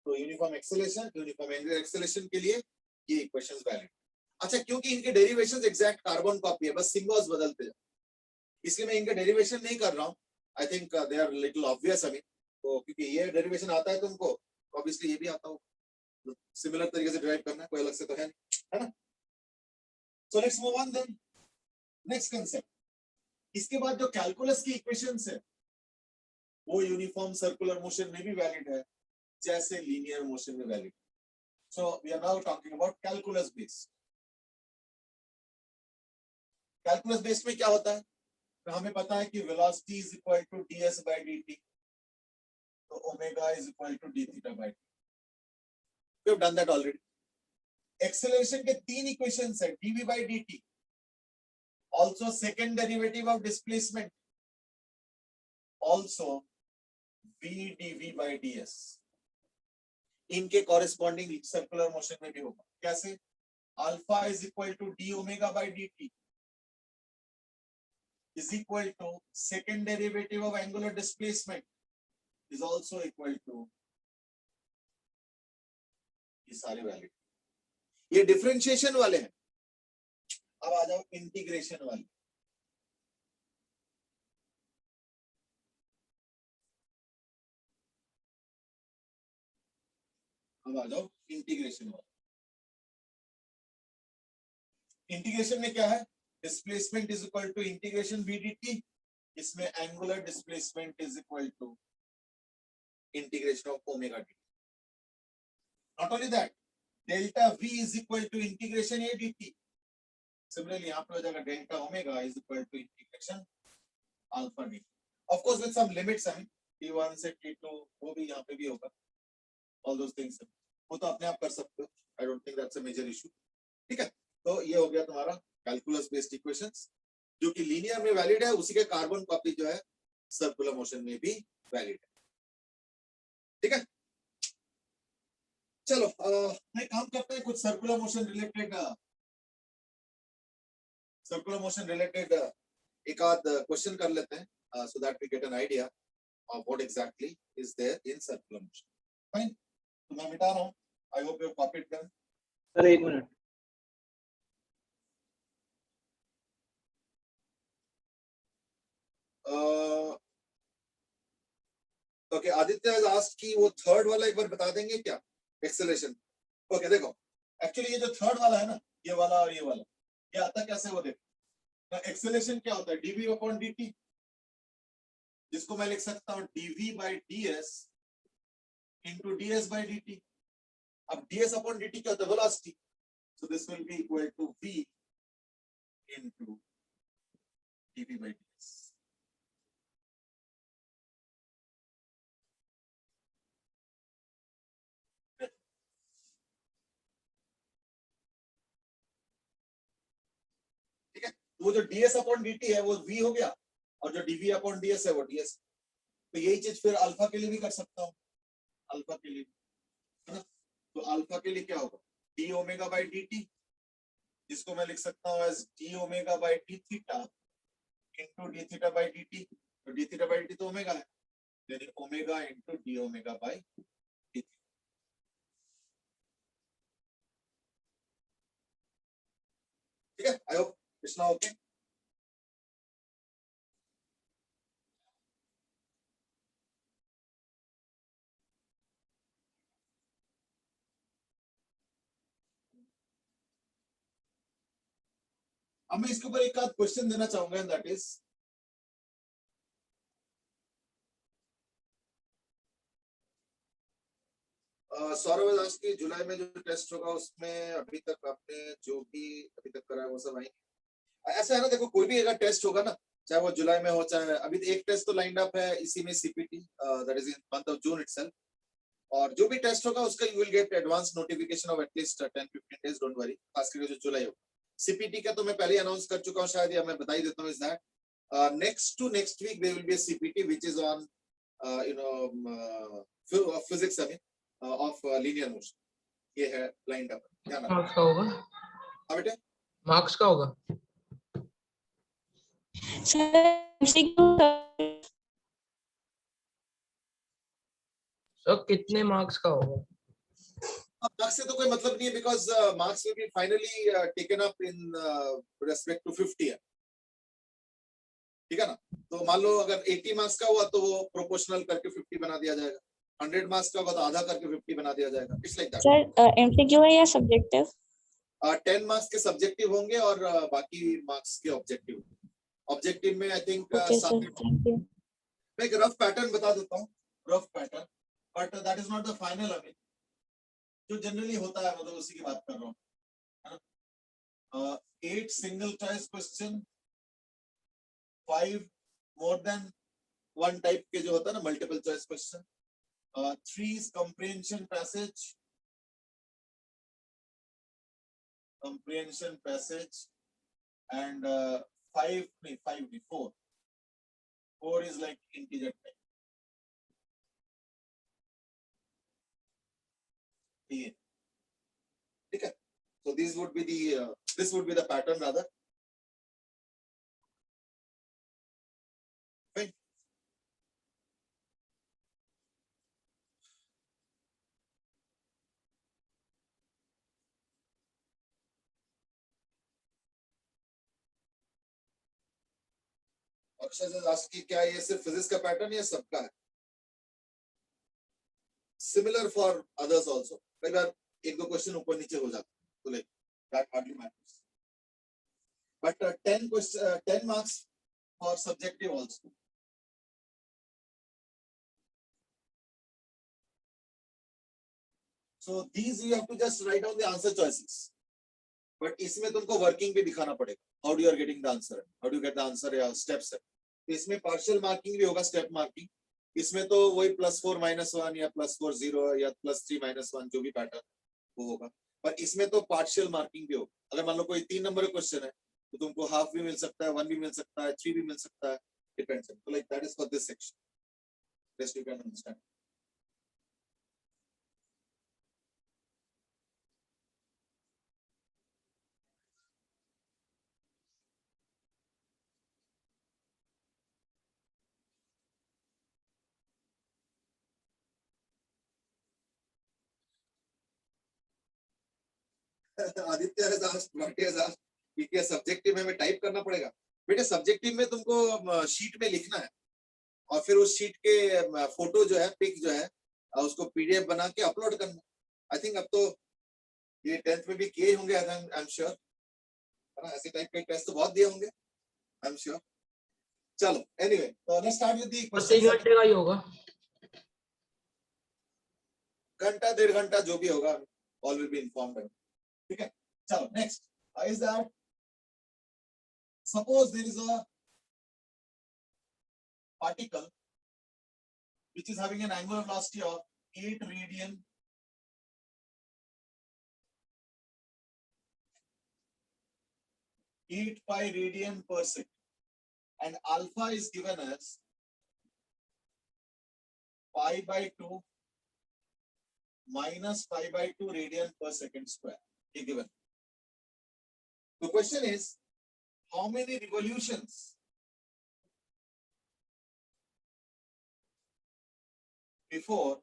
तो uniform acceleration, uniform angular acceleration के लिए ये इक्वेशंस वैलिड। अच्छा, क्योंकि इनके डेरिवेशंस एग्जैक्ट कार्बन कॉपी है, बस सिंबल्स बदलते हैं, इसलिए मैं इनके डेरिवेशन नहीं कर रहा हूं। I think they are little obvious अभी, तो क्योंकि ये डेरिवेशन आता है तुमको, ऑब्वियसली ये भी आता हो, सिमिलर तरीके से ड्राइव करना, कोई अलग से तो है नहीं, है ना? So let's move on then next concept. इसके बाद जो कैलकुलस की इक्वेशंस है वो यूनिफॉर्म सर्कुलर मोशन में भी वैलिड है जैसे लीनियर मोशन में valid. So we are now talking about calculus based. Calculus based में क्या होता है? तो हमें पता है कि velocity is equal to ds by dt, तो omega is equal to d theta by dt। We have done that already. Acceleration के तीन इक्वेशंस है, dv by dt, also second derivative of displacement, also v dv by ds। इनके corresponding circular motion में भी होगा। कैसे? Alpha is equal to d omega by D t is equal to second derivative of angular displacement is also equal to, ये सारे valid. ये differentiation वाले हैं। अब आ जाओ इंटीग्रेशन वाले। अब आ जाओ इंटीग्रेशन वाले। इंटीग्रेशन में क्या है? Displacement is equal to integration V D T, इसमें angular displacement is equal to integration of omega D. Not only that, delta V is equal to integration A D T. Similarly यहाँ पे हो जाएगा delta omega is equal to integration alpha D. Of course with some limits, I mean T1 से T2 वो भी यहाँ पे भी होगा। ऑल दोस थिंग्स वो तो अपने आप कर सकते हो, I don't think that's a major issue. ठीक है, तो ये हो गया तुम्हारा कैलकुलस बेस्ड इक्वेशंस, जो कि लीनियर में वैलिड है, उसी के कार्बन कॉपी जो है सर्कुलर मोशन में भी वैलिड है। ठीक है, चलो मैं काम करते हैं कुछ सर्कुलर मोशन रिलेटेड एक आध क्वेश्चन कर लेते हैं, so that we get an idea of what exactly is there in circular motion. Fine, तो मैं मिटा रहा हूं। I hope you have copied them. Sir एक minute, okay, Aditya has asked कि वो थर्ड वाला एक बार बता देंगे क्या? एक्सेलरेशन। ओके, देखो एक्चुअली ये जो थर्ड वाला है ना, ये वाला और ये वाला, ये आता कैसे वो देखो। एक्सेलरेशन क्या होता है? dv अपॉन dt, जिसको मैं लिख सकता हूँ dv by ds into ds by dt। अब ds अपॉन dt क्या होता है? Velocity. So this will be equal to v into dv by ds। ठीक है, वो जो ds अपॉन dt है वो v हो गया, और जो dv अपॉन ds है वो ds। तो यही चीज फिर अल्फा के लिए भी कर सकता हूँ, अल्फा के लिए, है ना? तो अल्फा के लिए क्या होगा? D omega by D T, जिसको मैं लिख सकता हूँ as D omega by D theta into D theta by D T. तो D theta by D T तो ओमेगा है, यानी omega into D omega by D theta. ठीक है, I hope it's now okay. अब मैं इसके ऊपर एक आध क्वेश्चन देना चाहूंगा, and that is Saurabh Das की जुलाई में जो टेस्ट होगा उसमें अभी तक आपने जो भी अभी तक करा है वो सब आएंगे। ऐसा है ना, देखो कोई भी अगर टेस्ट होगा ना, चाहे वो जुलाई में हो, चाहे अभी एक टेस्ट तो लाइंड अप है इसी में, CPT, that is in month of June itself. और जो भी टेस्ट होगा उसका you will get advance notification of at least 10-15 days, don't worry. खास करके जो जुलाई होगा। CPT का तो मैं पहले अनाउंस कर चुका हूँ शायद, या मैं बता ही देता हूँ, is that next week there will be a CPT which is on physics, I mean, of linear motion. ये है लाइंड अप, क्या नाम मार्क्स का होगा? है बेटे? मार्क्स का होगा? सर कितने मार्क्स का होगा? मार्क्स से तो कोई मतलब नहीं है, because marks will be finally taken up in respect to 50 है, ठीक है ना? तो मान लो अगर 80 मार्क्स का हुआ तो वो प्रोपोर्शनल करके 50 बना दिया जाएगा, 100 मार्क्स का होगा तो आधा करके 50 बना दिया जाएगा। It's like that. Sir MCQ है या सब्जेक्टिव? 10 मार्क्स के सब्जेक्टिव होंगे और बाकी मार्क्स के ऑब्जेक्टिव। ऑब्जेक्टिव में I think okay sir, thank you. मैं एक रफ पैटर्न बता देता हूँ, rough pattern, but that is not the final. अभी जो जनरली होता है मतलब उसी की बात कर रहा हूँ, है ना? 8 single choice question, 5 more than one type के जो होता है ना multiple choice question, 3 comprehension passage, and 4 is like integer type. ठीक है? So this would be the pattern rather. Fine. Akshay से ask कि क्या ये सिर्फ फिजिक्स का पैटर्न या सबका है? Similar for others also. कई बार एक दो क्वेश्चन ऊपर नीचे हो जाते हैं, तो like that hardly matters. But 10 marks for subjective also. So these you have to just write down the answer choices. But इसमें तुमको वर्किंग भी दिखाना पड़ेगा. How do you are getting the answer? How do you get the answer या steps है? तो इसमें partial marking भी होगा, स्टेप मार्किंग। इसमें तो वही +4 -1 या +4 0 या +3 -1 जो भी पैटर्न वो होगा। पर इसमें तो पार्शियल मार्किंग भी होगा। अगर मान लो कोई 3 नंबर का क्वेश्चन है तो तुमको हाफ भी मिल सकता है, 1 भी मिल सकता है, 3 भी मिल सकता है, डिपेंड्स। तो like that is for this section, just you can understand. Aditya has asked, Bharti has asked कि क्या सब्जेक्टिव में टाइप करना पड़ेगा? बेटे सब्जेक्टिव में तुमको शीट में लिखना है और फिर उस शीट के फोटो जो है, पिक जो है, उसको PDF बना के अपलोड करना। आई थिंक अब तो ये 10th में भी किए होंगे, आई एम श्योर, है ना? ऐसे टाइप के टेस्ट तो बहुत दिए होंगे, आई एम श्योर। चलो एनीवे, तो let's start with the 3 question. घंटे का ही होगा? घंटा 1.5 घंटा जो भी होगा, ऑल विल बी इन्फॉर्म्ड। ठीक है, चलो next is that suppose there is a particle which is having an angular velocity of 8 radian pi radian per second, and alpha is given as pi by 2 minus pi by 2 radian per second square. Is given. The question is, how many revolutions before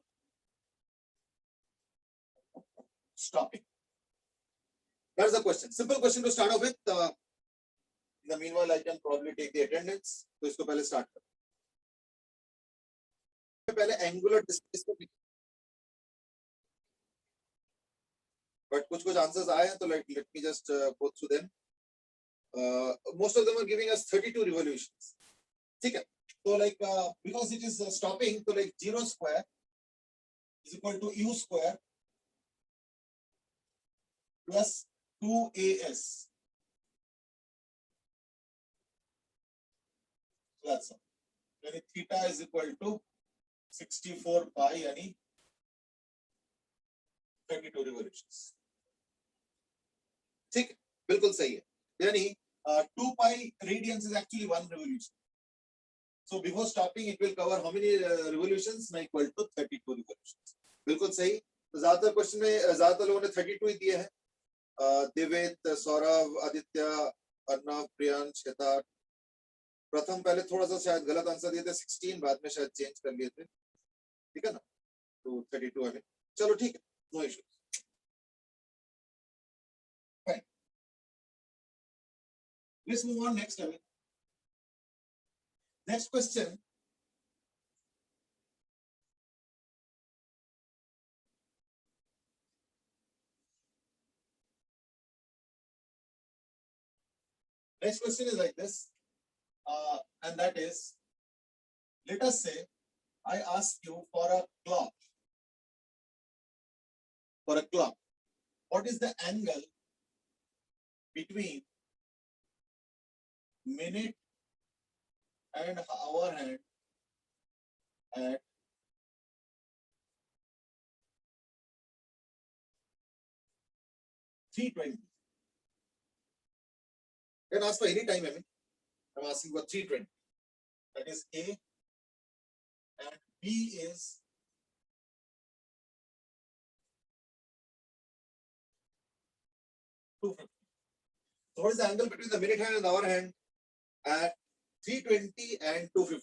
stopping? That's the question. Simple question to start off with. In the meanwhile, I can probably take the attendance. तो इसको पहले start कर. पहले angular distance को, but कुछ answers आए हैं तो let me just go through them. Most of them are giving us 32 revolutions. ठीक है. So like because it is stopping, so like 0 square is equal to u square plus 2as. That's all. यानी theta is equal to 64 pi यानी 32 revolutions. ठीक है, बिल्कुल सही है. यानी 2 pi radians is actually 1 revolution. So before stopping, it will cover how many revolutions? Now equal to 32 revolutions. बिल्कुल सही. तो ज्यादातर क्वेश्चन में ज्यादातर लोगों ने 32 ही दिए हैं. दिवेत, सौरभ, आदित्य, अर्णव, प्रियांश, हेतार. प्रथम पहले थोड़ा सा शायद गलत आंसर दिए थे 16, बाद में शायद चेंज कर लिए थे. ठीक है ना? तो 32 है. चलो ठीक है, no issue. Let's move on next. Next question. Next question is like this, and that is, let us say I ask you for a clock. For a clock, what is the angle between minute and hour hand at 3:20? You can ask for any time. I mean, I'm asking for 3:20. That is A, and B is 250. So what is the angle between the minute hand and the hour hand at 3:20 and 250?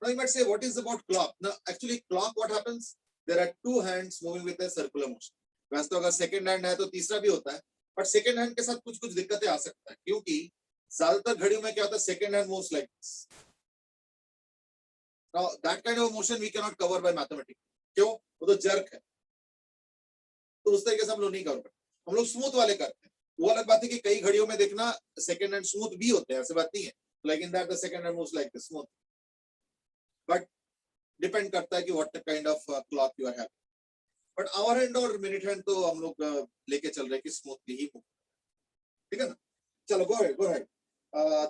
Now you might say, what is about clock? Now actually clock, what happens? There are two hands moving with a circular motion. वैसे तो अगर second hand है तो तीसरा भी होता है, but second hand के साथ कुछ कुछ दिक्कतें आ सकता है, क्योंकि ज्यादातर घड़ियों में क्या होता है, second hand moves like this. Now that kind of motion we cannot cover by mathematics. क्यों? वो तो jerk है, तो उस तरीके से हम लोग नहीं कवर करते. हम लोग स्मूथ वाले करते हैं. वो अलग बात है कि कई घड़ियों में देखना सेकंड हैंड स्मूथ भी होते हैं, ऐसी बात नहीं है. Like in that the second hand moves like this, smooth. But depend करता है कि what the kind of clock you are having. But hour hand और minute hand तो हम लोग लेके चल रहे हैं कि smoothly ही move. ठीक है ना? चलो go ahead.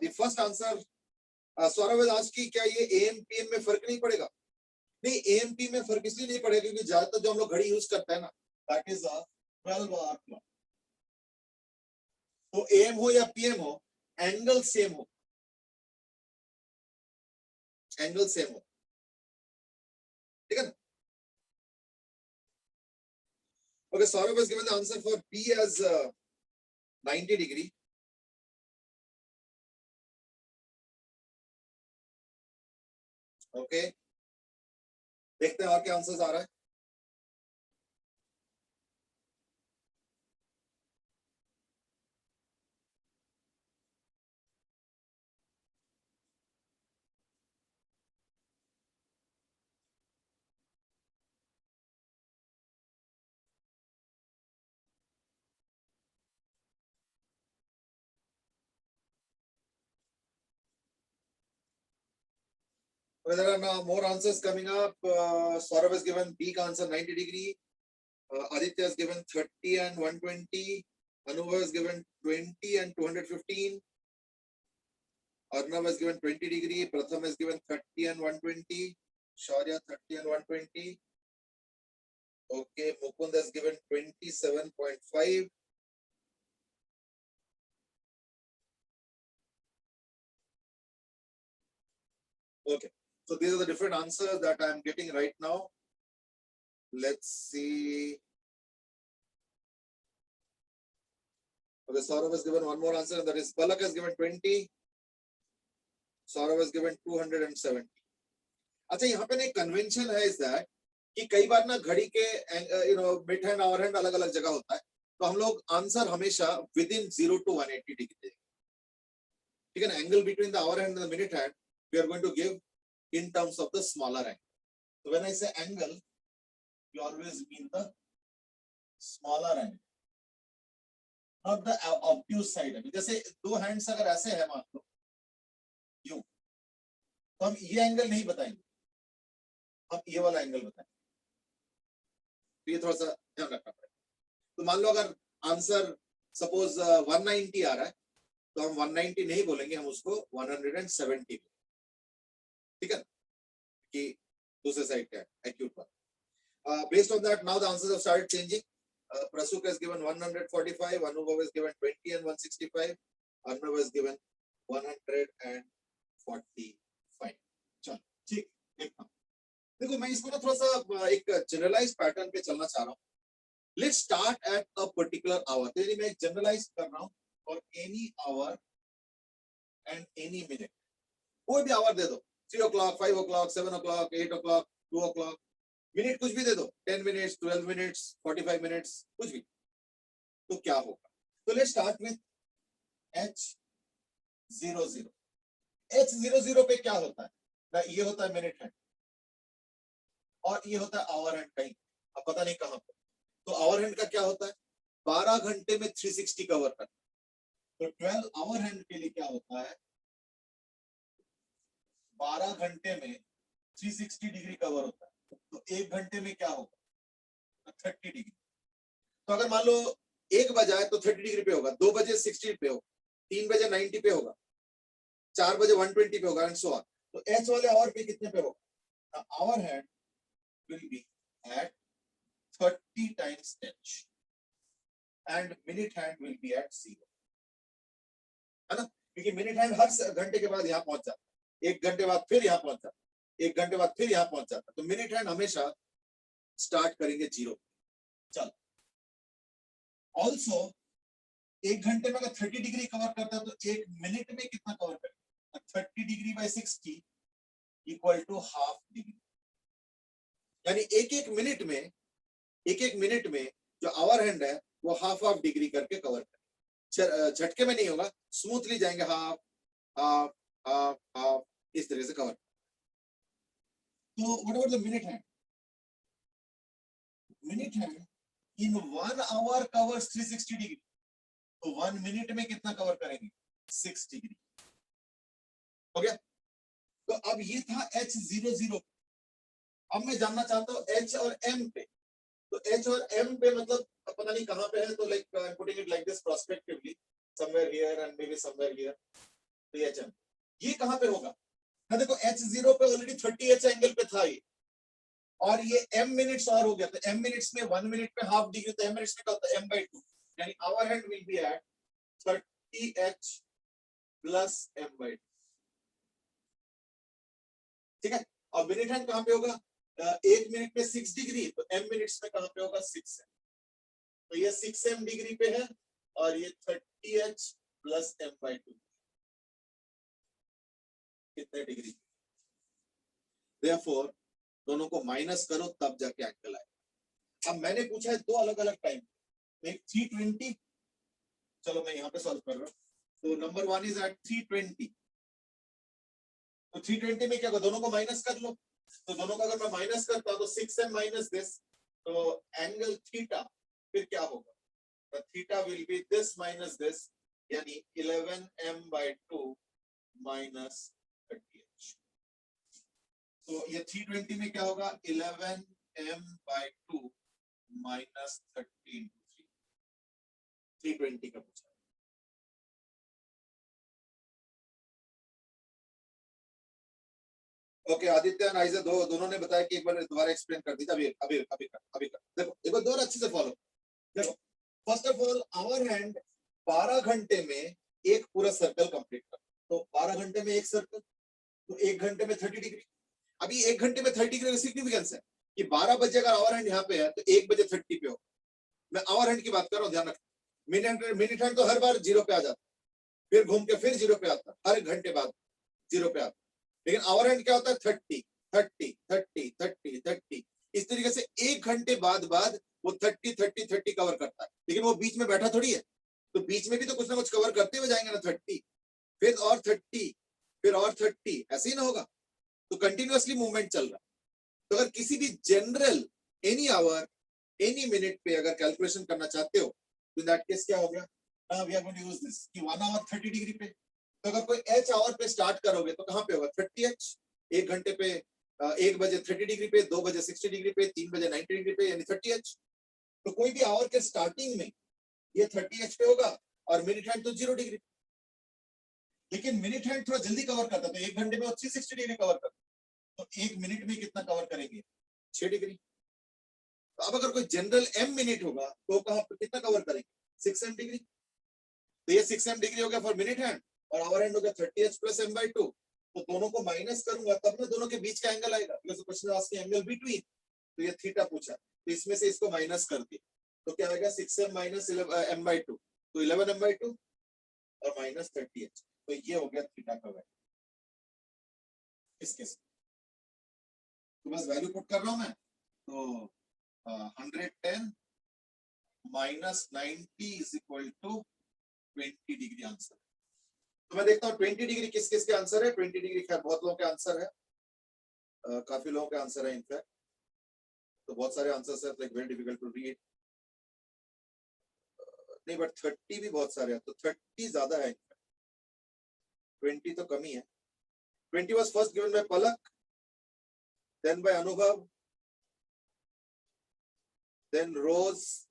The first answer, Saurabh has asked कि क्या ये AM PM में फर्क नहीं पड़ेगा? नहीं, AM PM में फर्क इसलिए नहीं पड़ेगा क्योंकि ज्यादातर जो हम लोग घड़ी यूज करते हैं ना, that is a 12-hour clock. तो AM हो या PM हो, एंगल सेम हो. एंगल सेम हो. ठीक है ना? Okay, Saurabh has given the answer for B as 90 degree. Okay. देखते हैं और क्या आंसर्स आ रहा है. There are now more answers coming up. Saurabh has given B का answer 90 degree. Aditya has given 30 and 120. Anuva has given 20 and 215. Arnav has given 20 degree. Pratham has given 30 and 120. Shaurya 30 and 120. Okay, Mukund has given 27.5. Okay. So these are the different answers that I am getting right now. Let's see. Okay, Saurabh has given one more answer, and that is Palak has given 20. Saurabh has given 270. अच्छा, यहाँ पे ना एक convention है is that कि कई बार ना घड़ी के mid hand hour hand अलग अलग जगह होता है, तो हम लोग आंसर हमेशा within 0 to 180 डिग्री देंगे. ठीक है ना? Angle between the hour hand and the minute hand we are going to give in terms of the smaller angle. So when I say angle, you always mean the smaller angle, not the obtuse side. जैसे दो hands अगर ऐसे है मान लो यूं, तो हम ये एंगल नहीं बताएंगे, हम ये वाला एंगल बताएंगे. तो ये थोड़ा सा ध्यान रखना पड़ेगा. तो मान लो अगर आंसर सपोज 190 आ रहा है, तो हम 190 नहीं बोलेंगे, हम उसको 170. ठीक है, कि दूसरे साइड का एक्यूट पर। Based on that now the answers have started changing. Prasuk has given 145, Anubhav has given 20 and 165, Arnav has given 145। चलो ठीक, देखना देखो, मैं इसको ना थोड़ा सा एक जनरलाइज पैटर्न पे चलना चाह रहा हूँ। Let's start at a particular hour, तो मैं जनरलाइज कर रहा हूँ for any hour and any minute. कोई भी आवर दे दो, 3 o'clock, 5 o'clock, 7 o'clock, 8 o'clock, 2 o'clock, minute कुछ भी दे दो, 10 minutes, 12 minutes, 45 minutes, कुछ भी, तो क्या होगा? तो let's start with H00। H00 पे क्या होता है ना, ये होता है मिनट हैंड और ये होता है आवर हैंड, कहीं अब पता नहीं कहां पे। तो आवर हैंड का क्या होता है, 12 घंटे में 360 कवर करना। तो 12 आवर हैंड के लिए क्या होता है, 12 घंटे में 360 डिग्री कवर होता है। तो 1 घंटे में क्या होगा, 30 डिग्री। तो अगर मान लो 1 बजाए तो 30 डिग्री पे होगा, 2 बजे 60 पे होगा, 3 बजे 90 पे होगा, 4 बजे 120 पे होगा एंड सो ऑन। तो एच वाले आवर पे कितने पे होगा, hour hand will be at 30 times h and minute hand will be at 0, है ना, क्योंकि मिनट हैंड हर घंटे के बाद यहाँ पहुंच जाता है, 1 घंटे बाद फिर यहाँ पहुंच जाता है, 1 घंटे बाद फिर यहाँ पहुंच जाता है। तो मिनट हैंड हमेशा स्टार्ट करेंगे 0। चलो, ऑल्सो 1 घंटे में अगर 30 डिग्री कवर करता है तो 1 मिनट में कितना कवर करेगा, 30 degree by 60 equal to half degree. यानी एक एक मिनट में जो आवर हैंड है वो हाफ डिग्री करके कवर करेगा। झटके में नहीं होगा, स्मूथली जाएंगे, हाफ हाफ हाफ हाफ, इस तरह से कवर। तो what about the minute hand, minute hand in 1 hour covers 360 degree. तो 1 मिनट में कितना कवर करेंगे, 6 डिग्री। हो गया। तो अब ये था H00। अब मैं जानना चाहता हूं H और M पे। तो H और M पे मतलब पता नहीं कहां पे है, तो like I am putting it like this prospectively, somewhere here and may be somewhere here. तो ये HM ये कहां पे होगा ना, देखो H0 पे ऑलरेडी 30H एंगल पे था ये, और ये M मिनट्स और हो गया। तो M मिनट्स में 1 मिनट पे हाफ डिग्री, तो M मिनट्स में क्या होता है, M/2, यानी hour hand will be at 30H plus M/2। ठीक है, और मिनट हैंड कहां पे होगा, 1 मिनट में 6 डिग्री, तो M मिनट्स में कहां पे होगा, 6M। तो ये 6M डिग्री पे है और ये 30H प्लस M/2 कितने डिग्री। Therefore दोनों को माइनस करो तब जाके एंगल आएगा। अब मैंने पूछा है 2 अलग अलग टाइम, एक 320, चलो मैं यहाँ पे सॉल्व कर रहा हूँ। तो नंबर 1 इज एट 320। तो 320 में क्या होगा, दोनों को माइनस कर लो। तो दोनों का अगर मैं माइनस करता हूं तो 6M माइनस दिस, तो एंगल थीटा फिर क्या होगा, तो theta will be this minus this, यानी 11M/2 माइनस 30H। तो ये 320 में क्या होगा, 11M/2 माइनस 30 × 3। 320 का पूछा। ओके, आदित्य और आइजा दोनों ने बताया कि एक बार दोबारा एक्सप्लेन कर दीजिए। अभी कर देखो, एक बार दोबारा अच्छे से फॉलो। देखो, first of all hour hand 12 घंटे में एक पूरा सर्कल कंप्लीट कर। तो 12 घंटे में एक सर्कल, तो 1 घंटे में 30 डिग्री। अभी 1 घंटे में 30 डिग्री का सिग्निफिकेंस है कि 12 बजे अगर आवर हैंड यहाँ पे है तो 1 बजे 30 पे हो। मैं आवर हैंड की बात कर रहा हूँ, ध्यान रखना। मिनट हैंड तो हर बार 0 पे आ जाता, फिर घूम के फिर 0 पे आता, हर 1 घंटे बाद 0 पे आता। लेकिन आवर हैंड क्या होता है, 30 30 30 30 30, इस तरीके से 1 घंटे बाद वो 30 30 30 कवर करता है। लेकिन वो बीच में बैठा थोड़ी है, तो बीच में भी तो कुछ ना कुछ कवर करते हुए जाएंगे ना, 30 फिर और 30 फिर और 30, ऐसे ही ना होगा। तो कंटिन्यूअसली मूवमेंट चल रहा है। तो अगर किसी भी general any hour any minute पे अगर कैलकुलेशन करना चाहते हो तो दैट केस क्या हो गया, we are going to use this कि 1 आवर 30 डिग्री पे। तो अगर कोई H आवर पे स्टार्ट करोगे तो कहां पे होगा, 30H 1 घंटे पे, 1 बजे 30 डिग्री पे, 2 बजे 60 डिग्री पे, 3 बजे 90 डिग्री पे, यानी 30H। तो कोई भी आवर के स्टार्टिंग में ये 30H पे होगा और मिनट हैंड तो 0 डिग्री। लेकिन मिनट हैंड थोड़ा जल्दी कवर करता है, तो 1 घंटे में 360 डिग्री कवर करता है। तो 1 मिनट में कितना कवर करेंगे? 6 डिग्री। तो अब अगर कोई जनरल m मिनट होगा तो कहाँ पे कितना कवर करेंगे? 6m degree. तो ये 6m डिग्री हो गया फॉर मिनट हैंड और आवर हैंड हो गया 30h + m/2। तो दोनों को माइनस करूंगा तब ना दोनों के बीच का एंगल आएगा, because question asking angle between. तो ये थीटा पूछा, तो इसमें से इसको माइनस कर दिया, तो क्या आएगा? 6m - m/2, तो 11m/2 और माइनस 30h। तो ये हो गया थीटा का वैल्यू इसके साथ। तो बस वैल्यू पुट कर रहा हूं मैं, तो 110 - 90 = 20 डिग्री आंसर। तो मैं देखता हूँ 20 डिग्री किस किस के आंसर है। 20 डिग्री खैर बहुत लोगों के आंसर है, काफी लोगों के आंसर है इनफैक्ट। तो बहुत सारे आंसर्स है, like very difficult to read. नहीं, बट 30 भी बहुत सारे हैं, तो 30 ज्यादा है इनफैक्ट, 20 तो कम ही है। 20 was first given by Palak, then by Anubhav, then Rose,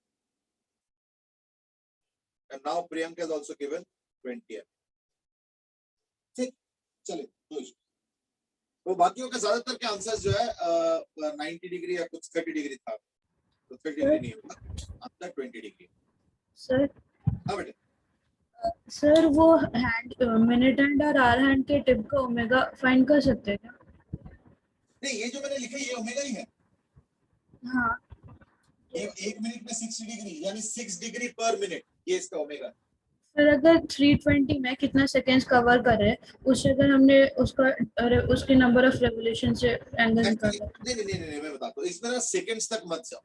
and now Priyanka has also given 20. ठीक, चले तो बाकियों के ज्यादातर के आंसर्स जो है 90 डिग्री या कुछ 30 डिग्री था, तो 30 डिग्री नहीं होगा, आंसर 20 डिग्री। सर हाँ बेटे, सर वो हैंड मिनट हैंड और आवर हैंड के टिप का ओमेगा फाइंड कर सकते हैं क्या? नहीं ये जो मैंने लिखा ये ओमेगा ही है। हाँ ये 1 मिनट में 60 डिग्री यानी 6 डिग्री पर मिनट, ये इसका ओमेगा। सर अगर 320 में कितना सेकेंड्स कवर करे उससे अगर हमने उसका उसके नंबर ऑफ रेवोल्यूशन से एंगल निकाला। नहीं नहीं नहीं नहीं, मैं बताता हूँ, इसमें ना सेकंड्स तक मत जाओ,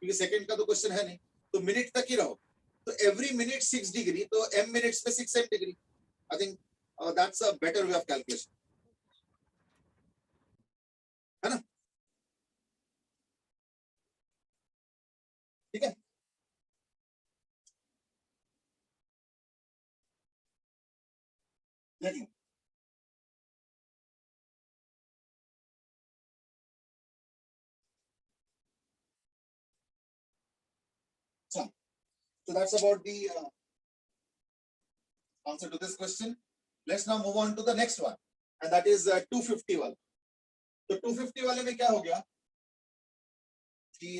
क्योंकि सेकंड का तो क्वेश्चन है नहीं, तो मिनट तक ही रहो। तो एवरी मिनट 6 डिग्री, तो m मिनट्स में 6m degree. I think that's a better way of calculation, है ना? ठीक है, देख लो। चलो, so that's about the answer to this question. Let's now move on to the next one, and that is 250 वाला। तो 250 वाले में क्या हो गया कि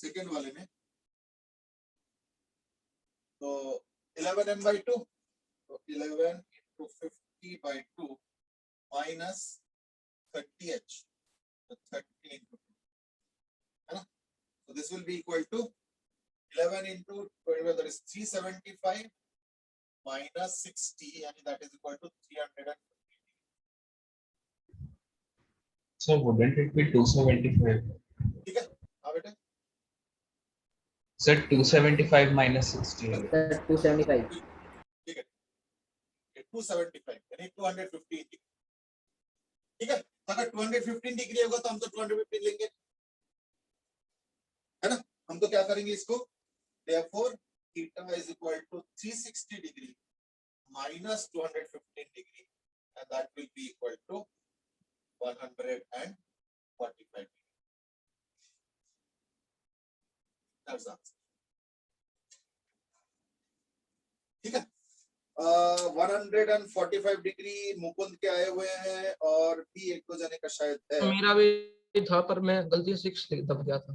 सेकंड वाले में तो 11m/2, तो 11 × 50/2 minus 30h, so 30 into 2, है ना? So this will be equal to 11 into 12, that is 375 minus 60, and that is equal to 350. So wouldn't it be 275? ठीक है, हाँ बेटा, Sir, 275 minus 60. सर 275। ठीक है, 275 यानी 215 डिग्री। ठीक है, अगर 215 डिग्री होगा तो हम तो 215 लेंगे, है ना? हम तो क्या करेंगे इसको, therefore theta is equal to 360 degree minus 215 degree, and that will be equal to 145 degree. That's the answer. ठीक है, 145 डिग्री मुकुंद के आए हुए हैं और भी एक दो जने का शायद है। मेरा भी था पर मैं गलती से 6 दब गया था।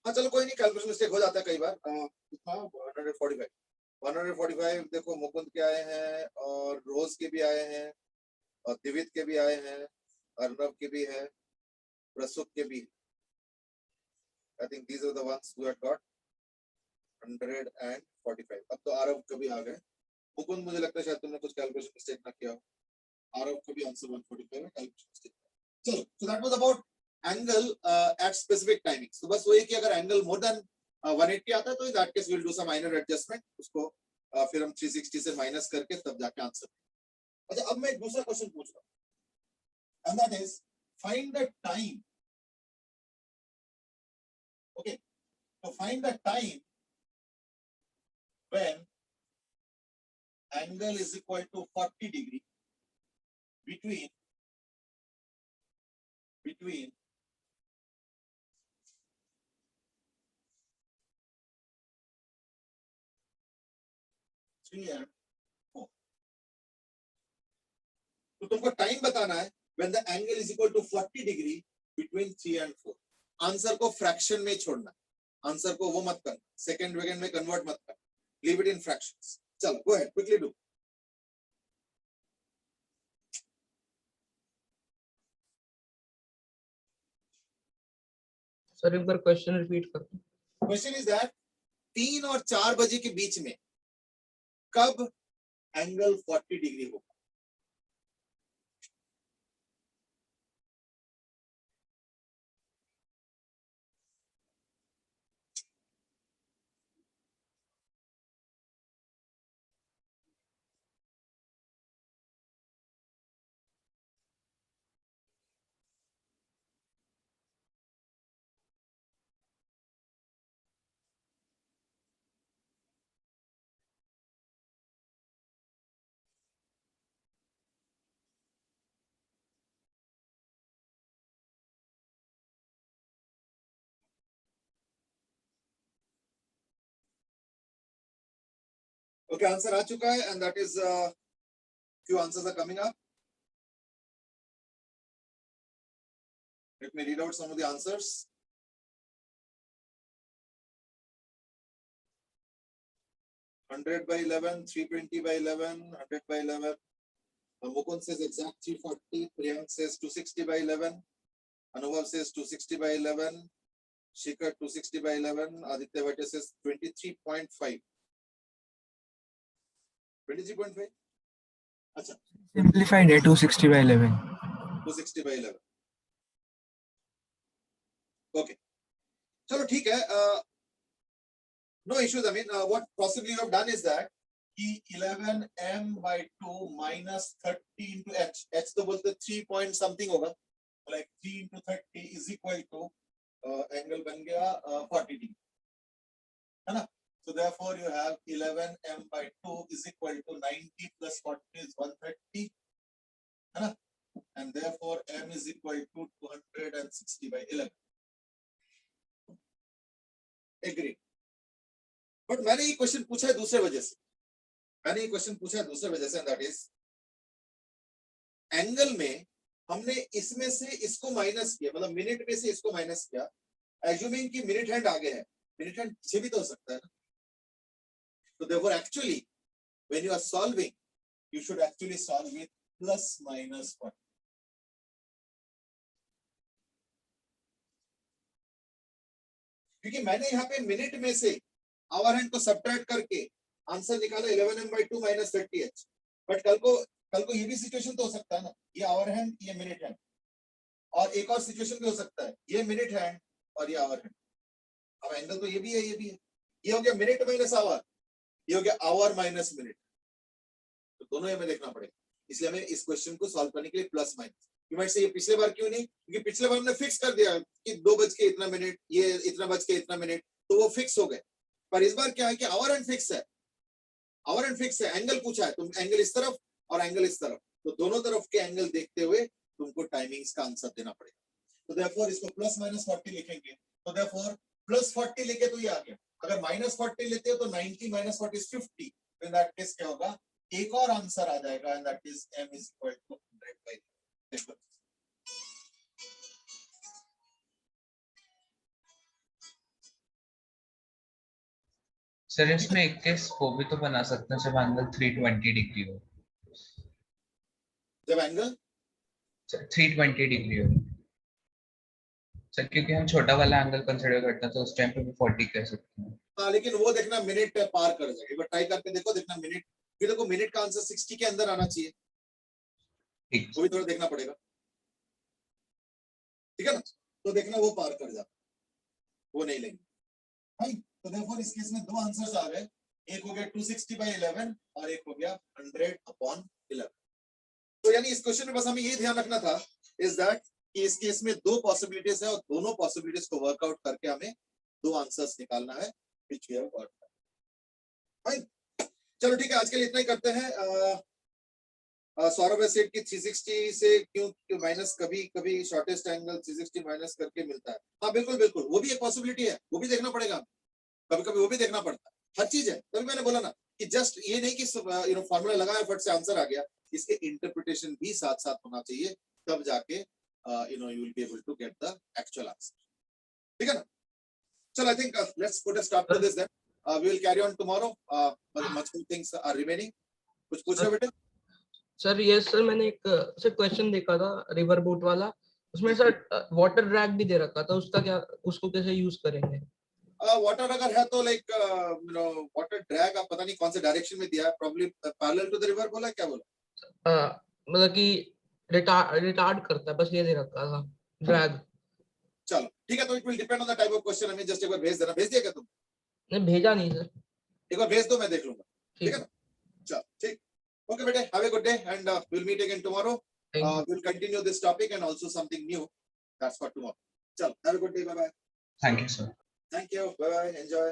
हाँ चलो कोई नहीं, कैलकुलेशन मिस्टेक हो जाता है कई बार। कितना 145 देखो, मुकुंद के आए हैं और रोज के भी आए हैं और दिवित के भी आए हैं, अर्नव के भी है, प्रसुप के भी। I think these are the ones who had got 145। अब तो आरव का भी आ गए। मुकुंद मुझे लगता है शायद तुमने कुछ कैलकुलेशन मिस्टेक ना किया हो। आरव का भी आंसर 145 है, कैलकुलेशन मिस्टेक। चलो, so that was about angle at specific timings. तो बस वही कि अगर एंगल मोर देन 180 आता है तो in that case we will do some minor adjustment, उसको फिर हम 360 से माइनस करके तब जाके आंसर। अच्छा, अब मैं एक दूसरा क्वेश्चन पूछ रहा हूं, and that is find the time. Okay, तो find the time when angle is equal to 40 degree between 3 and 4। तो तुमको टाइम बताना है when the angle is equal to 40 degree between 3 and 4. Answer को फ्रैक्शन में छोड़ना, आंसर को वो मत करना, सेकंड वेगन में कन्वर्ट मत करना, लीव इट इन फ्रैक्शंस. चलो go ahead, quickly do. Sir एक बार क्वेश्चन रिपीट कर. क्वेश्चन इज दैट 3 और 4 बजे के बीच में कब एंगल 40 डिग्री होगा? Okay, आंसर आ चुका है and that is few answers are coming up. Let me read out some of the answers. $100 by 11, 320 by 11, 100 by 11. Mukund says exact 340. Priyank says 260 by 11. Anubhav says 260 by 11. Shikhar 260 by 11. Aditya Bhatia says 23.5. 23.5. अच्छा. Simplified है 260 by 11. 260 by 11. Okay. चलो ठीक है. No issues. I mean, what possibly you have done is that कि 11m by 2 minus 30 into h. h तो बोलते 3 point something होगा. Like 3 into 30 is equal to angle बन गया 40 degree. है ना? So therefore you have 11m by 2 is equal to 90 plus 40 is 130. है ना? And therefore m is equal to 260 by 11. Agreed. But मैंने ये क्वेश्चन पूछा है दूसरे वजह से. मैंने ये क्वेश्चन पूछा है दूसरे वजह से, that is एंगल में हमने इसमें से इसको माइनस किया, मतलब मिनट में से इसको माइनस किया, एज्यूमिंग कि मिनट हैंड आगे है. मिनट हैंड पीछे भी तो हो सकता है ना. So therefore actually when you are solving you should actually solve with plus minus 1. क्योंकि मैंने यहाँ पे मिनट में से आवर हैंड को सब्ट्रैक्ट करके आंसर निकाला 11m by 2 minus 30h. But कल को ये भी सिचुएशन तो हो सकता है ना, ये आवर हैंड ये मिनट हैंड, और एक और सिचुएशन भी हो सकता है ये मिनट हैंड और ये आवर हैंड. अब एंगल तो ये भी है, ये भी है. ये हो गया मिनट माइनस आवर, ये हो गया आवर माइनस मिनट. तो दोनों हमें देखना पड़ेगा. इसलिए हमें इस क्वेश्चन को सॉल्व करने के लिए प्लस माइनस. यू माइट से ये पिछले बार क्यों नहीं, क्योंकि पिछले बार हमने फिक्स कर दिया कि 2 बज के इतना मिनट, ये इतना बज के इतना मिनट, तो वो फिक्स हो गए. पर इस बार क्या है कि आवर एंड फिक्स है, आवर एंड फिक्स है. एंगल पूछा है, तुम एंगल इस तरफ और एंगल इस तरफ, तो दोनों तरफ के एंगल देखते हुए तुमको टाइमिंग्स का आंसर देना पड़ेगा. तो देयरफॉर इसको प्लस माइनस 40 लिखेंगे. तो देयरफॉर प्लस 40 लेके तो ये आ गया. अगर माइनस 40 लेते हो तो 90 minus 40 is 50. In that case क्या होगा, एक और आंसर आ जाएगा, and that is m is equal to 100 by. देखो सर इसमें एक केस वो भी तो बना सकते हैं जब एंगल 320 डिग्री हो. जब एंगल 320 डिग्री हो सर, क्योंकि हम छोटा वाला एंगल कंसीडर करते हैं तो उस टाइम पे भी 40 कह सकते हैं. हाँ, लेकिन वो देखना मिनट पार कर जाएगा. एक बार ट्राई करके देखो, देखना मिनट, फिर देखो मिनट का आंसर 60 के अंदर आना चाहिए. ठीक, वो भी थोड़ा देखना पड़ेगा. ठीक है ना? तो देखना वो पार कर जाता, वो नहीं लेंगे. भाई तो देखो इस केस में दो आंसर्स आ गए. एक हो गया 260 by 11 और एक हो गया 100/11. तो यानी इस क्वेश्चन में बस हमें ये ध्यान रखना था इज दैट कि इस केस में दो पॉसिबिलिटीज है और दोनों पॉसिबिलिटीज को वर्कआउट करके हमें दो आंसर्स निकालना है which we have got. Fine, चलो ठीक है, आज के लिए इतना ही करते हैं. सौरभ सेट की 360 से क्यों माइनस, कभी कभी शॉर्टेस्ट एंगल 360 माइनस करके मिलता है. हाँ बिल्कुल बिल्कुल, वो भी एक पॉसिबिलिटी है, वो भी देखना पड़ेगा. कभी कभी वो भी देखना पड़ता है. हर चीज है. तभी मैंने बोला ना कि जस्ट ये नहीं कि फॉर्मूला लगाया फट से आंसर आ गया. इसके इंटरप्रिटेशन भी साथ साथ होना चाहिए. तब जाके you know you will be able to get the actual answer. ठीक है ना? चलो, I think let's put a stop to this then. We will carry on tomorrow. But much more things are remaining. कुछ पूछ रहे हो बेटे? Sir ये सर मैंने एक सर क्वेश्चन देखा था रिवर बोट वाला, उसमें सर वाटर ड्रैग भी दे रखा था, उसका क्या, उसको कैसे यूज करेंगे? वाटर अगर है तो like you know water drag आप पता नहीं कौन से डायरेक्शन में दिया है, probably parallel to the river बोला, क्या बोला? मतलब कि रिटार्ड करता है, बस ये दे रखा था ड्रैग। चलो ठीक है, तो it will depend on the type of question. हमें जस्ट एक बार भेज देना. भेज दिया क्या तुम? नहीं भेजा नहीं सर। एक बार भेज दो, मैं देख लूंगा. ठीक ठीक है ना? चलो ठीक. Okay बेटे, have a good day and we'll meet again tomorrow. Thank you. We'll continue this topic and also something new. That's for tomorrow. चलो, have a good day. Bye bye. Thank you, sir. Thank you. Bye bye. Enjoy.